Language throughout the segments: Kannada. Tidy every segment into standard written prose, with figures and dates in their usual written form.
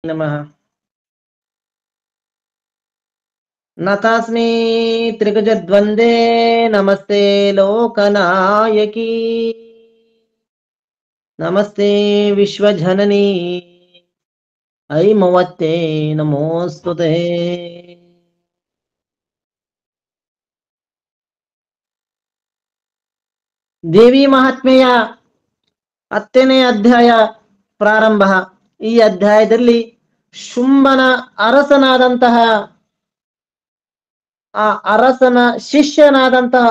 नमः। नतास्मि त्रिगजद्वन्द्वे नमस्ते लोकनायकी नमस्ते विश्वजननी ऐमवत्ते नमोस्तुते। ದೇವಿ ಮಹಾತ್ಮೆಯ 10ನೇ ಅಧ್ಯಾಯ ಪ್ರಾರಂಭ. ಈ ಅಧ್ಯಾಯದಲ್ಲಿ ಶುಂಭನ ಅರಸನಾದಂತಹ ಆ ಅರಸನ ಶಿಷ್ಯನಾದಂತಹ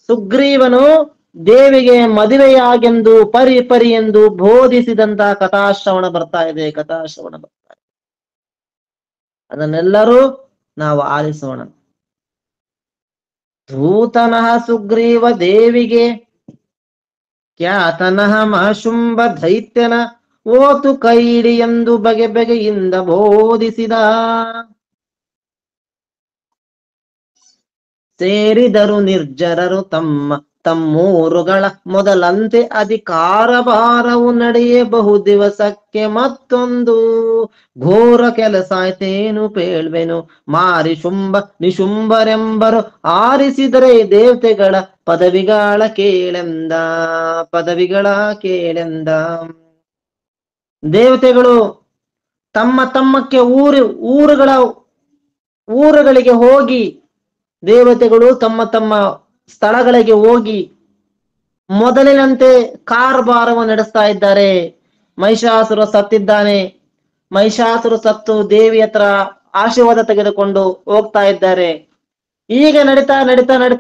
ಸುಗ್ರೀವನು ದೇವಿಗೆ ಮದುವೆಯಾಗೆಂದು ಪರಿ ಎಂದು ಬೋಧಿಸಿದಂತಹ ಕಥಾಶ್ರವಣ ಬರ್ತಾ ಇದೆ. ಅದನ್ನೆಲ್ಲರೂ ನಾವು ಆಲಿಸೋಣ. ಧೂತನಃ ಸುಗ್ರೀವ ದೇವಿಗೆ ಖ್ಯಾತನಃ ಮಹಾಶುಂಭ ದೈತ್ಯನ ಓತು ಕೈಡಿ ಎಂದು ಬಗೆಯಿಂದ ಬೋಧಿಸಿದ. ಸೇರಿದರು ನಿರ್ಜರರು ತಮ್ಮೂರುಗಳ ಮೊದಲಂತೆ ಅಧಿಕಾರ ಭಾರವು ನಡೆಯೇ ದಿವಸಕ್ಕೆ ಮತ್ತೊಂದು ಘೋರ ಕೆಲಸ ಆಯ್ತೇನು ಪೇಳ್ವೆನು. ಮಾರಿ ಶುಂಭ ನಿಶುಂಭರೆಂಬರು ಆರಿಸಿದರೆ ದೇವತೆಗಳ ಪದವಿಗಳ ಕೇಳೆಂದ. ದೇವತೆಗಳು ತಮ್ಮಕ್ಕೆ ಊರುಗಳಿಗೆ ಹೋಗಿ, ದೇವತೆಗಳು ತಮ್ಮ ಸ್ಥಳಗಳಿಗೆ ಹೋಗಿ ಮೊದಲಿನಂತೆ ಕಾರ್ಭಾರವನ್ನು ನಡೆಸ್ತಾ ಇದ್ದಾರೆ. ಮಹಿಷಾಸುರ ಸತ್ತಿದ್ದಾನೆ. ಮಹಿಷಾಸುರ ಸತ್ತು ದೇವಿ ಹತ್ರ ಆಶೀರ್ವಾದ ತೆಗೆದುಕೊಂಡು ಹೋಗ್ತಾ ಇದ್ದಾರೆ. ಈಗ ನಡೀತಾ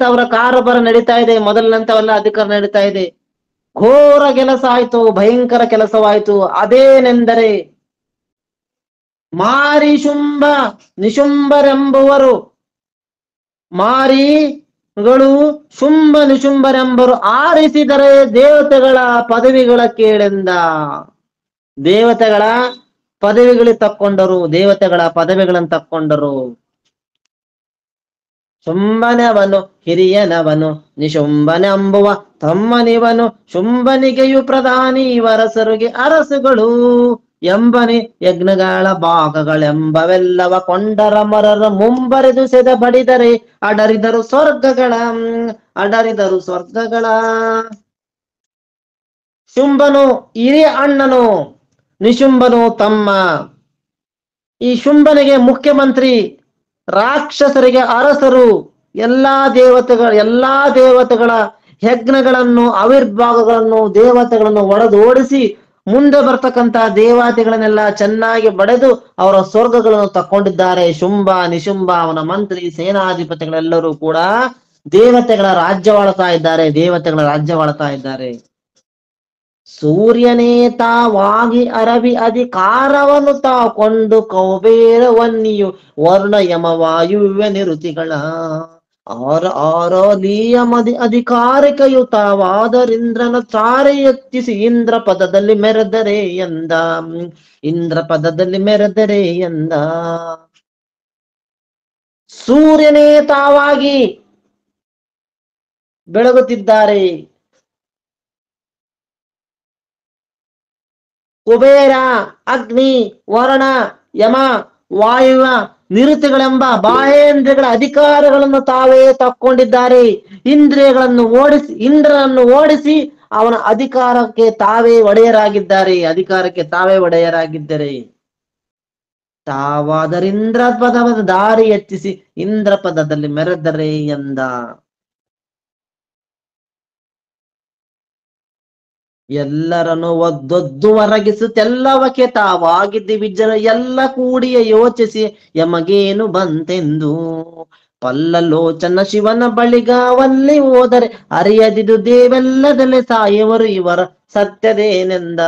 ಅವರ ಕಾರ್ಭಾರ ನಡೀತಾ ಇದೆ. ಮೊದಲಿನಂತವೆಲ್ಲ ಅಧಿಕಾರ ನಡೀತಾ ಇದೆ. ಘೋರ ಕೆಲಸ ಆಯ್ತು, ಭಯಂಕರ ಕೆಲಸವಾಯ್ತು. ಅದೇನೆಂದರೆ ಮಾರಿ ಶುಂಭ ನಿಶುಂಭರೆಂಬುವರು, ಮಾರಿಗಳು ಶುಂಭ ನಿಶುಂಭರೆಂಬರು ಆರಿಸಿದರೆ ದೇವತೆಗಳ ಪದವಿಗಳ ಕೇಳೆಂದ. ದೇವತೆಗಳ ಪದವಿಗಳಿಗೆ ತಕ್ಕೊಂಡರು, ದೇವತೆಗಳ ಪದವಿಗಳನ್ನು ತಕ್ಕೊಂಡರು. ಶುಂಭನವನು ಹಿರಿಯನವನು ನಿಶುಂಭನೆಂಬುವ ತಮ್ಮನಿವನು. ಶುಂಭನಿಗೆಯು ಪ್ರಧಾನಿ ವರಸರುಗೆ ಅರಸುಗಳು ಎಂಬನಿ ಯಜ್ಞಗಳ ಭಾಗಗಳೆಂಬವೆಲ್ಲವ ಕೊಂಡರ ಮರರ ಮುಂಬರೆದು ಸೆದ ಬಡಿದರೆ ಅಡರಿದರು ಸ್ವರ್ಗಗಳ. ಶುಂಭನು ಹಿರಿಯ ಅಣ್ಣನು, ನಿಶುಂಭನು ತಮ್ಮ. ಈ ಶುಂಭನಿಗೆ ಮುಖ್ಯಮಂತ್ರಿ, ರಾಕ್ಷಸರಿಗೆ ಅರಸರು. ಎಲ್ಲಾ ದೇವತೆಗಳ ಯಜ್ಞಗಳನ್ನು, ಆವಿರ್ಭಾಗಗಳನ್ನು, ದೇವತೆಗಳನ್ನು ಒಡೆದೋಡಿಸಿ ಮುಂದೆ ಬರ್ತಕ್ಕಂತಹ ದೇವತೆಗಳನ್ನೆಲ್ಲ ಚೆನ್ನಾಗಿ ಬಡೆದು ಅವರ ಸ್ವರ್ಗಗಳನ್ನು ತಕ್ಕೊಂಡಿದ್ದಾರೆ. ಶುಂಭ ನಿಶುಂಭ, ಅವನ ಮಂತ್ರಿ, ಸೇನಾಧಿಪತಿಗಳೆಲ್ಲರೂ ಕೂಡ ದೇವತೆಗಳ ರಾಜ್ಯವಾಳ್ತಾ ಇದ್ದಾರೆ. ಸೂರ್ಯನೇ ತಾವಾಗಿ ಅರವಿ ಅಧಿಕಾರವನ್ನು ಕೊಂಡು ಕೌಬೇರವನ್ನಿಯು ವರ್ಣ ಯಮ ವಾಯುವ್ಯ ನಿರುತಿಗಳ ಆರೋಲಿಯಮದಿ ಅಧಿಕಾರಿಕಯುತವಾದರಿಂದ್ರನ ತಾರೆ ಎತ್ತಿಸಿ ಇಂದ್ರ ಪದದಲ್ಲಿ ಮೆರೆದರೆ ಎಂದ. ಸೂರ್ಯನೇ ತಾವಾಗಿ ಬೆಳಗುತ್ತಿದ್ದಾರೆ. ಕುಬೇರ, ಅಗ್ನಿ, ವರುಣ, ಯಮ, ವಾಯುವ ನಿರುತಿಗಳೆಂಬ ಬಾಹೇಂದ್ರಿಯಗಳ ಅಧಿಕಾರಗಳನ್ನು ತಾವೇ ತಕ್ಕೊಂಡಿದ್ದಾರೆ. ಇಂದ್ರಿಯಗಳನ್ನು ಇಂದ್ರನನ್ನು ಓಡಿಸಿ ಅವನ ಅಧಿಕಾರಕ್ಕೆ ತಾವೇ ಒಡೆಯರಾಗಿದ್ದಾರೆ. ತಾವಾದರಿಂದ್ರ ಪದದ ದಾರಿ ಎತ್ತಿಸಿ ಇಂದ್ರ ಪದದಲ್ಲಿ ಮೆರೆದರೆ ಎಂದ. ಎಲ್ಲರನ್ನು ಒದ್ದೊದ್ದು ಹೊರಗಿಸುತ್ತೆಲ್ಲವಕ್ಕೆ ತಾವಾಗಿದ್ದಿ ವಿಜಯ ಎಲ್ಲ ಕೂಡಿಯ ಯೋಚಿಸಿ ಯಮಗೇನು ಬಂತೆಂದು. ಪಲ್ಲಲೋಚನ ಶಿವನ ಬಳಿಗಾವಲ್ಲಿ ಹೋದರೆ ಅರಿಯದಿದು ದೇವೆಲ್ಲದಲ್ಲೇ ಸಾಯುವರು ಇವರ ಸತ್ಯವೇನೆಂದ.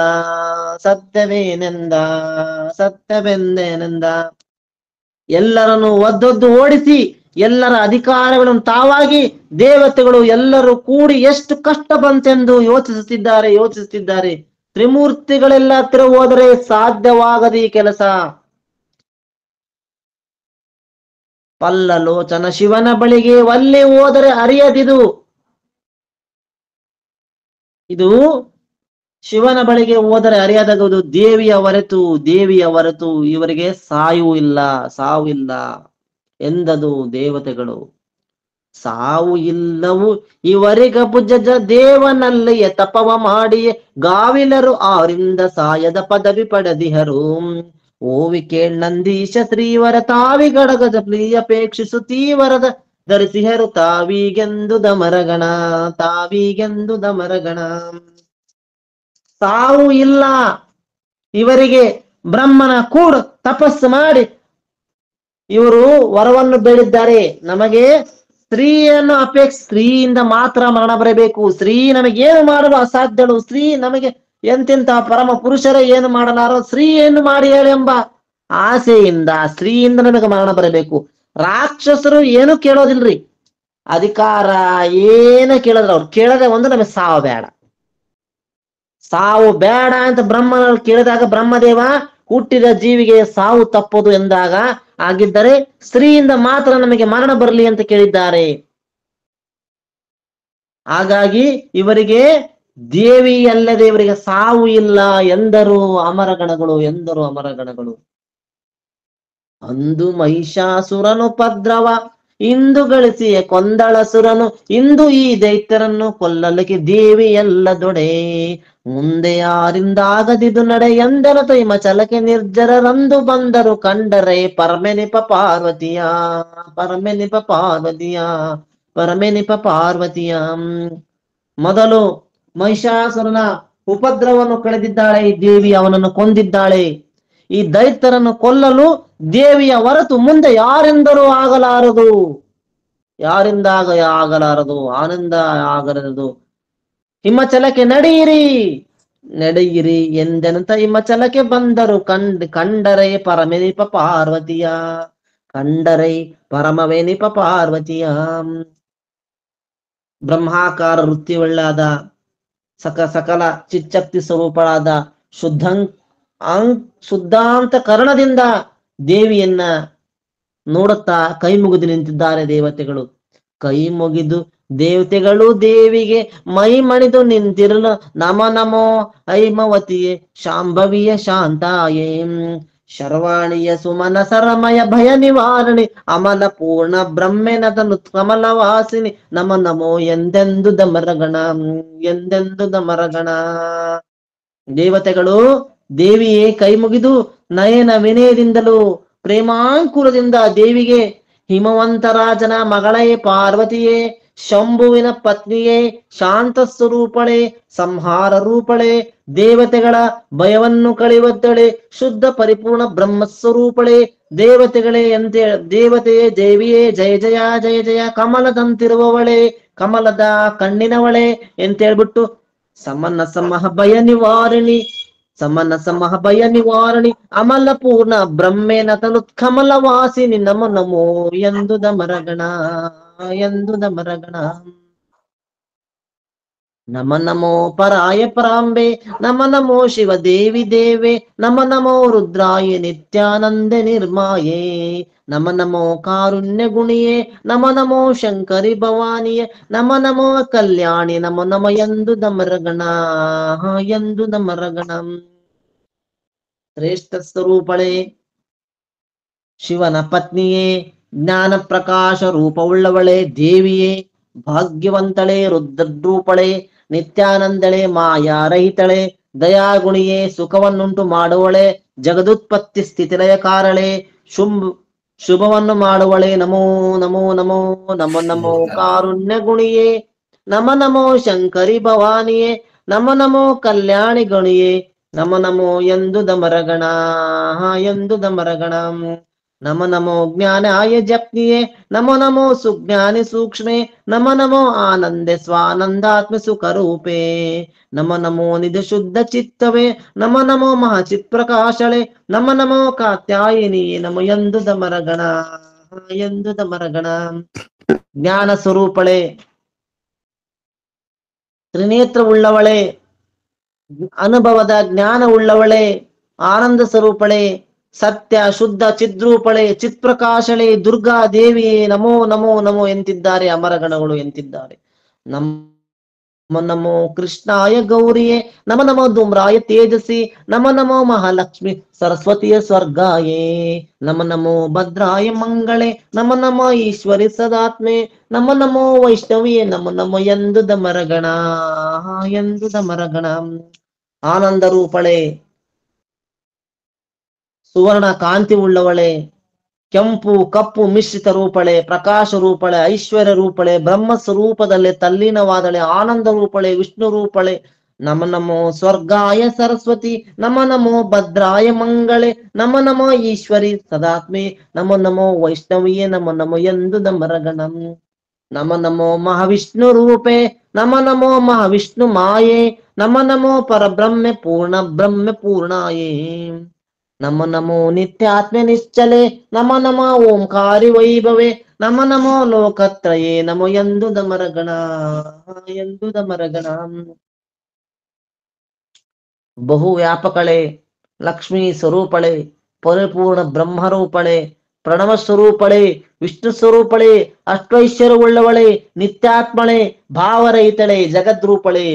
ಎಲ್ಲರನ್ನು ಒದ್ದೊದ್ದು ಓಡಿಸಿ ಎಲ್ಲರ ಅಧಿಕಾರಗಳನ್ನು ತಾವಾಗಿ ದೇವತೆಗಳು ಎಲ್ಲರೂ ಕೂಡಿ ಎಷ್ಟು ಕಷ್ಟ ಬಂತೆಂದು ಯೋಚಿಸುತ್ತಿದ್ದಾರೆ. ತ್ರಿಮೂರ್ತಿಗಳೆಲ್ಲ ಹತ್ತಿರ ಹೋದರೆ ಸಾಧ್ಯವಾಗದ ಈ ಕೆಲಸ. ಪಲ್ಲಲೋಚನ ಶಿವನ ಬಳಿಗೆ ಒಲ್ಲಿ ಹೋದರೆ ಅರಿಯದಿದು. ಇದು ಶಿವನ ಬಳಿಗೆ ಹೋದರೆ ಅರಿಯದಾಗುವುದು ದೇವಿಯ ಹೊರತು ಇವರಿಗೆ ಸಾವು ಇಲ್ಲ ಎಂದದು ದೇವತೆಗಳು. ಸಾವು ಇಲ್ಲವು ಇವರಿಗಬುಜ ದೇವನಲ್ಲಿಯ ತಪವ ಮಾಡಿಯೇ ಗಾವಿಲರು ಆರಿಂದ ಸಾಯದ ಪದವಿ ಪಡೆದಿಹರು. ಓವಿ ಕೇಳಂದೀಶ ಶ್ರೀವರ ತಾವಿ ಗಡಗದ ಪ್ರಿಯಪೇಕ್ಷಿಸು ತೀವರದ ಧರಿಸಿಹರು ತಾವಿಗೆಂದುದ ಮರಗಣ. ಸಾವು ಇಲ್ಲ ಇವರಿಗೆ. ಬ್ರಹ್ಮನ ಕೂಡ ತಪಸ್ಸು ಮಾಡಿ ಇವರು ವರವನ್ನು ಬೇಡಿದ್ದಾರೆ. ನಮಗೆ ಸ್ತ್ರೀಯನ್ನು ಸ್ತ್ರೀಯಿಂದ ಮಾತ್ರ ಮರಣ ಬರಬೇಕು. ಸ್ತ್ರೀ ನಮಗೇನು ಮಾಡಲು ಅಸಾಧ್ಯಳು. ಸ್ತ್ರೀ ನಮಗೆ ಎಂತೆಂತ ಪರಮ ಪುರುಷರೇ ಏನು ಮಾಡಲಾರೋ, ಸ್ತ್ರೀ ಏನು ಮಾಡಿ ಹೇಳಿ ಎಂಬ ಆಸೆಯಿಂದ ಸ್ತ್ರೀಯಿಂದ ನಮಗೆ ಮರಣ ಬರಬೇಕು. ರಾಕ್ಷಸರು ಏನು ಕೇಳೋದಿಲ್ರಿ, ಅಧಿಕಾರ ಏನು ಕೇಳಿದ್ರ ಅವ್ರು ಕೇಳದೆ ಒಂದು ನಮಗೆ ಸಾವು ಬೇಡ ಅಂತ ಬ್ರಹ್ಮನಲ್ಲಿ ಕೇಳಿದಾಗ ಬ್ರಹ್ಮದೇವ ಹುಟ್ಟಿದ ಜೀವಿಗೆ ಸಾವು ತಪ್ಪದು ಎಂದಾಗ, ಆಗಿದ್ದರೆ ಸ್ತ್ರೀಯಿಂದ ಮಾತ್ರ ನಮಗೆ ಮರಣ ಬರಲಿ ಅಂತ ಕೇಳಿದ್ದಾರೆ. ಹಾಗಾಗಿ ಇವರಿಗೆ ದೇವಿ ಅಲ್ಲದೆ ಇವರಿಗೆ ಸಾವು ಇಲ್ಲ ಎಂದರು ಅಮರಗಣಗಳು. ಅಂದು ಮಹಿಷಾಸುರನು ಉಪದ್ರವ ಇಂದು ಗಳಿಸಿಯ ಕೊಂದಳಸುರನು, ಇಂದು ಈ ದೈತ್ಯರನ್ನು ಕೊಲ್ಲಲಿಕ್ಕೆ ದೇವಿ ಎಲ್ಲ ದೊಡೆ. ಮುಂದೆ ಯಾರಿಂದ ಆಗದಿದು ನಡೆ ಎಂದರ ತೈಮ ಚಲಕೆ ನಿರ್ಜರರಂದು ಬಂದರು ಕಂಡರೆ ಪರಮೆನಿಪ ಪಾರ್ವತಿಯ. ಮೊದಲು ಮಹಿಷಾಸುರನ ಉಪದ್ರವವನ್ನು ಕಳೆದಿದ್ದಾಳೆ ಈ ದೇವಿ, ಅವನನ್ನು ಕೊಂದಿದ್ದಾಳೆ. ಈ ದೈತ್ಯರನ್ನು ಕೊಲ್ಲಲು ದೇವಿಯ ಹೊರತು ಮುಂದೆ ಯಾರಿಂದಲೂ ಆಗಲಾರದು. ಆನಂದ ಆಗಲಾರದು. ಹಿಮಚಲಕ್ಕೆ ನಡೆಯಿರಿ ಎಂದೆನಂತ ಹಿಮಚಲಕ್ಕೆ ಬಂದರು ಕಂಡರೆ ಪರಮವೇನಿಪ ಪಾರ್ವತಿಯ. ಬ್ರಹ್ಮಾಕಾರ ವೃತ್ತಿಯುಳ್ಳಾದ ಸಕಲ ಚಿಚ್ಚಕ್ತಿ ಸ್ವರೂಪಳಾದ ಶುದ್ಧಾಂತ ಕರ್ಣದಿಂದ ದೇವಿಯನ್ನ ನೋಡುತ್ತಾ ಕೈ ಮುಗಿದು ನಿಂತಿದ್ದಾರೆ ದೇವತೆಗಳು. ಕೈ ಮುಗಿದು ದೇವತೆಗಳು ದೇವಿಗೆ ಮೈ ಮಣಿದು ನಿಂತಿರಲು ನಮೋ ಐಮವತಿಯೇ ಶಾಂಭವಿಯ ಶಾಂತಾಯೇ. ಶರ್ವಾಣಿಯ ಸುಮನ ಸರಮಯ ಭಯ ನಿವಾರಣಿ ಅಮಲ ಪೂರ್ಣ ಬ್ರಹ್ಮೆನದನು ಕಮಲವಾಸಿನಿ ನಮೋ ಎಂದೆಂದು ದಮರಗಣ. ದೇವತೆಗಳು ದೇವಿಯೇ ಕೈ ಮುಗಿದು ನಯನ ವಿನಯದಿಂದಲೂ ಪ್ರೇಮಾಂಕುರದಿಂದ ದೇವಿಗೆ, ಹಿಮವಂತರಾಜನ ಮಗಳೇ ಪಾರ್ವತಿಯೇ, ಶಂಭುವಿನ ಪತ್ನಿಯೇ, ಶಾಂತ ಸ್ವರೂಪಳೆ, ಸಂಹಾರ ರೂಪಳೆ, ದೇವತೆಗಳ ಭಯವನ್ನು ಕಳೆಯುವದ್ದಳೆ, ಶುದ್ಧ ಪರಿಪೂರ್ಣ ಬ್ರಹ್ಮಸ್ವರೂಪಳೆ, ದೇವತೆಯೇ ದೇವಿಯೇ ಜಯ ಜಯ ಕಮಲದಂತಿರುವವಳೆ, ಕಮಲದ ಕಣ್ಣಿನವಳೆ ಎಂತೇಳ್ಬಿಟ್ಟು ಸಮನ ಸಮಹ ಭಯ ನಿವಾರಣಿ ಅಮಲ ಪೂರ್ಣ ಬ್ರಹ್ಮೇನ ತನುತ್ಕಮಲ ವಾಸಿನಿ ನಮೋ ಎಂದುದ ಮರಗಣ. ನಮೋ ಪರಾಯ ಪರಾಂಬೆ ನಮೋ ಶಿವ ದೇವಿ ದೇವೆ ನಮೋ ರುದ್ರಾಯ ನಿತ್ಯಾನಂದ ನಿರ್ಮಾಯೇ ನಮೋ ಕಾರುಣ್ಯ ಗುಣಿಯೇ ನಮೋ ಶಂಕರಿ ಭವಾನಿಯೇ ನಮೋ ಕಲ್ಯಾಣಿ ನಮ ಎಂದು ದಮರಗಣ. ಶ್ರೇಷ್ಠ ಸ್ವರೂಪಳೆ, ಶಿವನ ಪತ್ನಿಯೇ, ಜ್ಞಾನ ಪ್ರಕಾಶ ರೂಪವುಳ್ಳವಳೆ ದೇವಿಯೇ, ಭಾಗ್ಯವಂತಳೆ, ರುದ್ರರೂಪಳೆ, ನಿತ್ಯಾನಂದಳೆ, ಮಾಯಾರಹಿತಳೆ, ದಯಾಗುಣಿಯೇ, ಸುಖವನ್ನುಂಟು ಮಾಡುವಳೆ, ಜಗದುತ್ಪತ್ತಿ ಸ್ಥಿತಿಲಯ ಕಾರಳೆ, ಶುಭವನ್ನು ಮಾಡುವಳೆ. ನಮೋ ಕಾರುಣ್ಯ ಗುಣಿಯೇ ನಮೋ ಶಂಕರಿ ಭವಾನಿಯೇ ನಮೋ ಕಲ್ಯಾಣಿ ಗಣಿಯೇ ನಮೋ ಎಂದು ದಮರಗಣ. ನಮೋ ಜ್ಞಾನಾಯ ಜಪ್ನಿಯೇ ನಮೋ ಸುಜ್ಞಾನಿ ಸೂಕ್ಷ್ಮೇ ನಮೋ ಆನಂದೆ ಸ್ವಾನಂದಾತ್ಮ ಸುಖರೂಪೇ ನಮೋ ನಿಧ ಶುದ್ಧ ಚಿತ್ತವೇ ನಮೋ ಮಹಾಚಿತ್ ಪ್ರಕಾಶಳೆ ನಮೋ ಕಾತ್ಯಾಯಿನಿ ನಮ ಎಂದು ದಮರಗಣ. ಜ್ಞಾನ ಸ್ವರೂಪಳೆ, ತ್ರಿನೇತ್ರ ಉಳ್ಳವಳೆ, ಅನುಭವದ ಜ್ಞಾನ ಉಳ್ಳವಳೆ, ಆನಂದ ಸ್ವರೂಪಳೆ, ಸತ್ಯ ಶುದ್ಧ ಚಿದ್ರೂಪಳೆ, ಚಿತ್ಪ್ರಕಾಶಳೆ, ದುರ್ಗಾ ದೇವಿಯೇ ನಮೋ ಎಂತಿದ್ದಾರೆ ಅಮರಗಣಗಳು ಎಂತಿದ್ದಾರೆ. ನಮೋ ಕೃಷ್ಣಾಯ ಗೌರಿಯೇ ನಮ ನಮೋ ಧೂಮ್ರಾಯ ತೇಜಸಿ ನಮ ನಮೋ ಮಹಾಲಕ್ಷ್ಮಿ ಸರಸ್ವತಿಯ ಸ್ವರ್ಗಾಯೇ ನಮ ನಮೋ ಭದ್ರಾಯ ಮಂಗಳೇ ನಮ ನಮೋ ಈಶ್ವರಿ ಸದಾತ್ಮೆ ನಮ ನಮೋ ವೈಷ್ಣವಿಯೇ ನಮ ನಮೋ ಎಂದುದ ಮರಗಣ ಎಂದುದ ಮರಗಣ. ಆನಂದ ರೂಪಳೆ, ಸುವರ್ಣ ಕಾಂತಿ ಉಳ್ಳವಳೆ, ಕೆಂಪು ಕಪ್ಪು ಮಿಶ್ರಿತ ರೂಪಳೆ, ಪ್ರಕಾಶ ರೂಪಳೆ, ಐಶ್ವರ್ಯ ರೂಪಳೆ, ಬ್ರಹ್ಮ ಸ್ವರೂಪದಲ್ಲಿ ತಲ್ಲೀನವಾದಳೆ, ಆನಂದ ರೂಪಳೆ, ವಿಷ್ಣು ರೂಪಳೆ. ನಮ ನಮೋ ಸ್ವರ್ಗಾಯ ಸರಸ್ವತಿ ನಮ ನಮೋ ಭದ್ರಾಯ ಮಂಗಳೇ ನಮ ನಮೋ ಈಶ್ವರಿ ಸದಾತ್ಮೆ ನಮೋ ನಮೋ ವೈಷ್ಣವಿಯೇ ನಮ ನಮೋ ಎಂದುದ ಮರಗಣಂ. ನಮ ನಮೋ ಮಹಾವಿಷ್ಣು ರೂಪೇ ನಮ ನಮೋ ಮಹಾವಿಷ್ಣು ಮಾಯೇ ನಮ ನಮೋ ಪರಬ್ರಹ್ಮೆ ಪೂರ್ಣ ಬ್ರಹ್ಮ ಪೂರ್ಣಾಯೇ ನಮ ನಮೋ ನಿತ್ಯಾತ್ಮ ನಿಶ್ಚಲೆ ನಮ ನಮ ಓಂಕಾರಿ ವೈಭವೆ ನಮ ನಮೋ ಲೋಕತ್ರಯೇ ನಮೋ ಎಂದುದ ಮರಗಣ ಎಂದುದ ಮರಗಣ. ಬಹು ವ್ಯಾಪಕಳೆ, ಲಕ್ಷ್ಮೀ ಸ್ವರೂಪಳೆ, ಪರಿಪೂರ್ಣ ಬ್ರಹ್ಮರೂಪಳೆ, ಪ್ರಣವ ಸ್ವರೂಪಳೆ, ವಿಷ್ಣು ಸ್ವರೂಪಳೆ, ಅಷ್ಟೈಶ್ವರ್ಯವುಳ್ಳವಳೆ, ನಿತ್ಯಾತ್ಮಳೆ, ಭಾವರಹಿತಳೆ, ಜಗದ್ರೂಪಳೆ.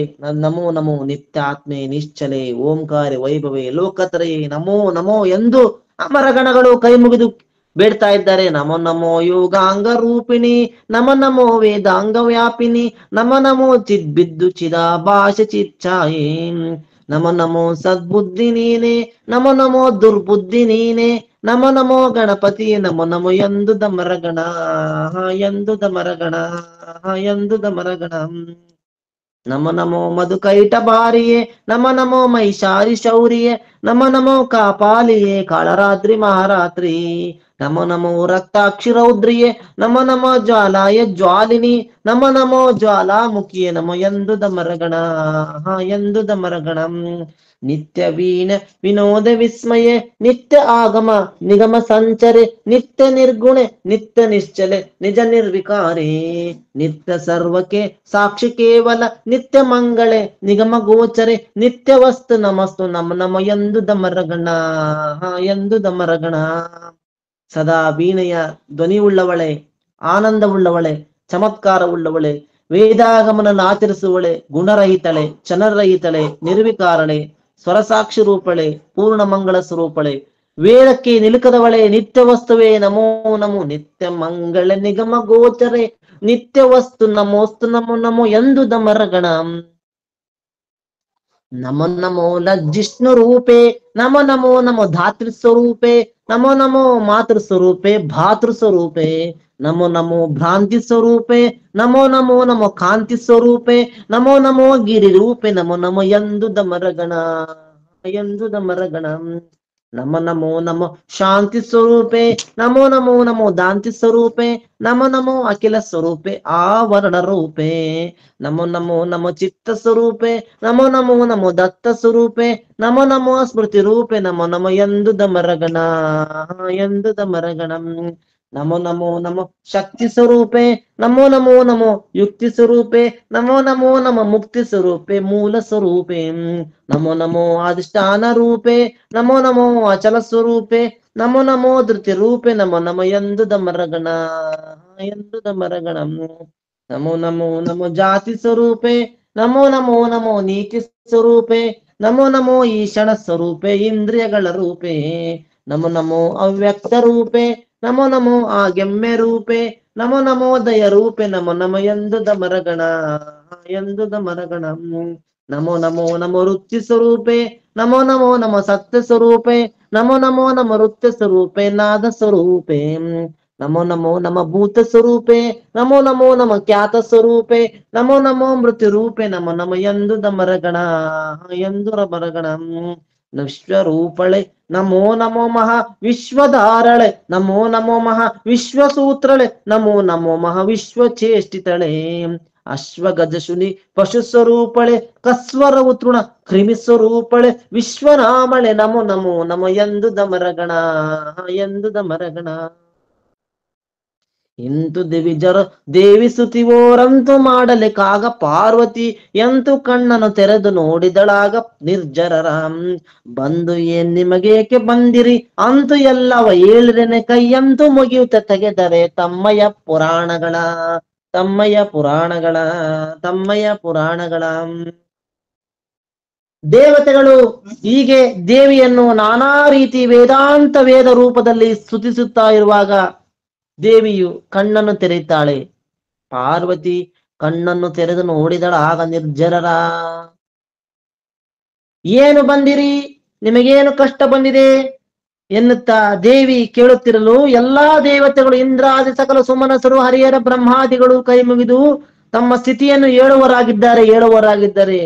ನಮೋ ನಮೋ ನಿತ್ಯಾತ್ಮೆ ನಿಶ್ಚಲೆ ಓಂಕಾರಿ ವೈಭವೆ ಲೋಕತ್ರಯೇ ನಮೋ ನಮೋ ಎಂದು ಅಮರಗಣಗಳು ಕೈ ಮುಗಿದು ಬೇಡ್ತಾ ಇದ್ದಾರೆ. ನಮೋ ನಮೋ ಯೋಗಾಂಗ ರೂಪಿಣಿ ನಮ ನಮೋ ವೇದಾಂಗ ವ್ಯಾಪಿನಿ ನಮ ನಮೋ ಚಿದ್ಬಿದ್ದು ಚಿದಾಭಾಷ ಚಿಚ್ಛಾಯೇ ನಮ ನಮೋ ಸದ್ಬುದ್ಧಿ ನೀನೆ ನಮ ನಮೋ ದುರ್ಬುದ್ಧಿ ನೀನೆ ನಮ ನಮೋ ಗಣಪತಿ ನಮ ನಮೋ ಎಂದುದ ಮರಗಣ ಎಂದುದ ಮರಗಣ ಎಂದುದ ಮರಗಣ. ನಮ ನಮೋ ಮಧುಕೈಟ ಬಾರಿಯೇ ನಮ ನಮೋ ಮೈಷಾರಿ ಶೌರ್ಯೇ ನಮ ನಮೋ ಕಾಪಾಲಿಯೇ ಕಾಳರಾತ್ರಿ ಮಹಾರಾತ್ರಿ ನಮೋ ನಮೋ ರಕ್ತಾಕ್ಷಿ ರೌದ್ರಿಯೇ ನಮ ನಮೋ ಜ್ವಾಲಾಯ ಜ್ವಾಲಿನಿ ನಮ ನಮೋ ಜ್ವಾಲಾಮುಖಿಯೇ ನಮೋ ಎಂದುದ ಮರಗಣ ಎಂದುದ ಮರಗಣಂ. ನಿತ್ಯ ವೀಣ ವಿನೋದ ವಿಸ್ಮಯೇ ನಿತ್ಯ ಆಗಮ ನಿಗಮ ಸಂಚರೆ ನಿತ್ಯ ನಿರ್ಗುಣೆ ನಿತ್ಯ ನಿಶ್ಚಲೆ ನಿಜ ನಿರ್ವಿಕಾರೇ ನಿತ್ಯ ಸರ್ವಕ್ಕೆ ಸಾಕ್ಷಿ ಕೇವಲ ನಿತ್ಯ ಮಂಗಳೆ ನಿಗಮ ಗೋಚರೆ ನಿತ್ಯ ವಸ್ತು ನಮಸ್ತು ನಮ ನಮ ಎಂದುದ ಮರಗಣ ಎಂದುದ ಮರಗಣ. ಸದಾ ವೀಣೆಯ ಧ್ವನಿಯುಳ್ಳವಳೆ, ಆನಂದವುಳ್ಳವಳೆ, ಚಮತ್ಕಾರವುಳ್ಳವಳೆ, ವೇದಾಗಮನನ್ನು ಆಚರಿಸುವಳೆ, ಗುಣರಹಿತಳೆ, ಚನರಹಿತಳೆ, ನಿರ್ವಿಕಾರಳೆ, ಸ್ವರಸಾಕ್ಷಿ ರೂಪಳೆ, ಪೂರ್ಣ ಮಂಗಳ ಸ್ವರೂಪಳೆ, ವೇದಕ್ಕೆ ನಿಲುಕದವಳೆ, ನಿತ್ಯ ವಸ್ತುವೇ ನಮೋ ನಮೋ ನಿತ್ಯ ಮಂಗಳ ನಿಗಮ ಗೋಚರೆ ನಿತ್ಯ ವಸ್ತು ನಮೋಸ್ತು ನಮೋ ನಮೋ ಎಂದುದ ಮರಗಣ. ನಮೋ ನಮೋ ಲಜ್ಜಿಷ್ಣು ರೂಪೇ ನಮೋ ನಮೋ ನಮೋ ಧಾತೃ ಸ್ವರೂಪೇ ನಮೋ ನಮೋ ಮಾತೃ ಸ್ವರೂಪೇ ಭಾತೃ ಸ್ವರೂಪೇ ನಮೋ ನಮೋ ಭ್ರಾಂತಿ ಸ್ವರೂಪೇ ನಮೋ ನಮೋ ನಮೋ ಕಾಂತಿ ಸ್ವರೂಪೇ ನಮೋ ನಮೋ ಗಿರಿ ರೂಪೇ ನಮೋ ನಮೋ ಎಂದುದ ಮರಗಣ ಎಂದುದ ಮರಗಣ. ನಮ ನಮೋ ನಮೋ ಶಾಂತಿ ಸ್ವರೂಪೇ ನಮೋ ನಮೋ ನಮೋ ದಾಂತಿ ಸ್ವರೂಪೇ ನಮೋ ನಮೋ ಅಖಿಲ ಸ್ವರೂಪೇ ಆವರಣ ರೂಪೇ ನಮೋ ನಮೋ ನಮೋ ಚಿತ್ತ ಸ್ವರೂಪೇ ನಮೋ ನಮೋ ನಮೋ ದತ್ತ ಸ್ವರೂಪೇ ನಮೋ ನಮೋ ಸ್ಮೃತಿ ರೂಪೇ ನಮೋ ನಮೋ ಎಂದುದ ಮರಗಣ ಎಂದುದ ಮರಗಣಂ. ನಮೋ ನಮೋ ನಮೋ ಶಕ್ತಿ ಸ್ವರೂಪೇ ನಮೋ ನಮೋ ನಮೋ ಯುಕ್ತಿ ಸ್ವರೂಪೇ ನಮೋ ನಮೋ ನಮೋ ಮುಕ್ತಿ ಸ್ವರೂಪೇ ಮೂಲ ಸ್ವರೂಪೇ ನಮೋ ನಮೋ ಅಧಿಷ್ಠಾನ ರೂಪೇ ನಮೋ ನಮೋ ಅಚಲ ಸ್ವರೂಪೇ ನಮೋ ನಮೋ ಧೃತಿ ರೂಪೇ ನಮೋ ನಮೋ ಎಂದುದ ಮರಗಣ ಎಂದುದ ಮರಗಣಂ. ನಮೋ ನಮೋ ನಮೋ ಜಾತಿ ಸ್ವರೂಪೇ ನಮೋ ನಮೋ ನಮೋ ನೀತಿ ಸ್ವರೂಪೇ ನಮೋ ನಮೋ ಈಶಣ ಸ್ವರೂಪೇ ಇಂದ್ರಿಯಗಳ ರೂಪೇ ನಮೋ ನಮೋ ಅವ್ಯಕ್ತ ರೂಪೇ ನಮೋ ನಮೋ ಆಗೆಮ್ಮೆ ರೂಪೇ ನಮೋ ನಮೋ ದಯ ರೂಪೇ ನಮೋ ನಮೋ ಎಂದುದ ಮರಗಣ ಎಂದುದ ಮರಗಣ. ನಮೋ ನಮೋ ನಮೋ ವೃತ್ತಿ ಸ್ವರೂಪೇ ನಮೋ ನಮೋ ನಮೋ ಸತ್ಯ ಸ್ವರೂಪೇ ನಮೋ ನಮೋ ನಮೋ ವೃತ್ತಿ ಸ್ವರೂಪೇ ನಾದ ಸ್ವರೂಪೇ ನಮೋ ನಮೋ ನಮ ಭೂತ ಸ್ವರೂಪೇ ನಮೋ ನಮೋ ನಮ ಖ್ಯಾತ ಸ್ವರೂಪೇ ನಮೋ ನಮೋ ಮೃತ್ಯು ರೂಪೇ ನಮೋ ನಮ ಎಂದುದ ಮರಗಣ ಎಂದುರ ಮರಗಣ. ವಿಶ್ವರೂಪಳೆ ನಮೋ ನಮೋ ಮಹಾ ವಿಶ್ವಧಾರಳೆ ನಮೋ ನಮೋ ಮಹಾ ವಿಶ್ವಸೂತ್ರಳೆ ನಮೋ ನಮೋ ಮಹಾ ವಿಶ್ವಚೇಷ್ಟಿತಳೆ ಅಶ್ವಗಜಶುನಿ ಪಶು ಸ್ವರೂಪಳೆ ಕಸ್ವರ ಉತೃಣ ಕ್ರಿಮಿ ಸ್ವರೂಪಳೆ ವಿಶ್ವನಾಮಳೆ ನಮೋ ನಮೋ ನಮೋ ಎಂದುದ ಮರಗಣ ಎಂದುದ ಮರಗಣ. ಇಂತು ದಿವಿಜರ ದೇವಿ ಸುತಿವೋರಂತು ಮಾಡಲೆ ಕಾಗ ಪಾರ್ವತಿ ಎಂತು ಕಣ್ಣನು ತೆರೆದು ನೋಡಿದಳಾಗ ನಿರ್ಜರರಾಮ್ ಬಂದು ಏನ್ ನಿಮಗೇಕೆ ಬಂದಿರಿ ಅಂತೂ ಎಲ್ಲವ ಏಳಿರೆನೆ ಕೈಯಂತೂ ಮುಗಿಯುತ್ತ ತೆಗೆದರೆ ತಮ್ಮಯ ಪುರಾಣಗಳ ತಮ್ಮಯ್ಯ ಪುರಾಣಗಳ ತಮ್ಮಯ್ಯ ಪುರಾಣಗಳ ದೇವತೆಗಳು ಹೀಗೆ ದೇವಿಯನ್ನು ನಾನಾ ರೀತಿ ವೇದಾಂತ ವೇದ ರೂಪದಲ್ಲಿ ಸ್ತುತಿಸುತ್ತಾ ಇರುವಾಗ ದೇವಿಯು ಕಣ್ಣನ್ನು ತೆರೆಯುತ್ತಾಳೆ. ಪಾರ್ವತಿ ಕಣ್ಣನ್ನು ತೆರೆದು ನೋಡಿದಳ. ಆಗ ನಿರ್ಜರರ, ಏನು ಬಂದಿರಿ, ನಿಮಗೇನು ಕಷ್ಟ ಬಂದಿದೆ ಎನ್ನುತ್ತಾ ದೇವಿ ಕೇಳುತ್ತಿರಲು ಎಲ್ಲಾ ದೇವತೆಗಳು, ಇಂದ್ರಾದಿ ಸಕಲ ಸುಮನಸರು, ಹರಿಹರ ಬ್ರಹ್ಮಾದಿಗಳು ಕೈ ಮುಗಿದು ತಮ್ಮ ಸ್ಥಿತಿಯನ್ನು ಹೇಳುವರಾಗಿದ್ದಾರೆ.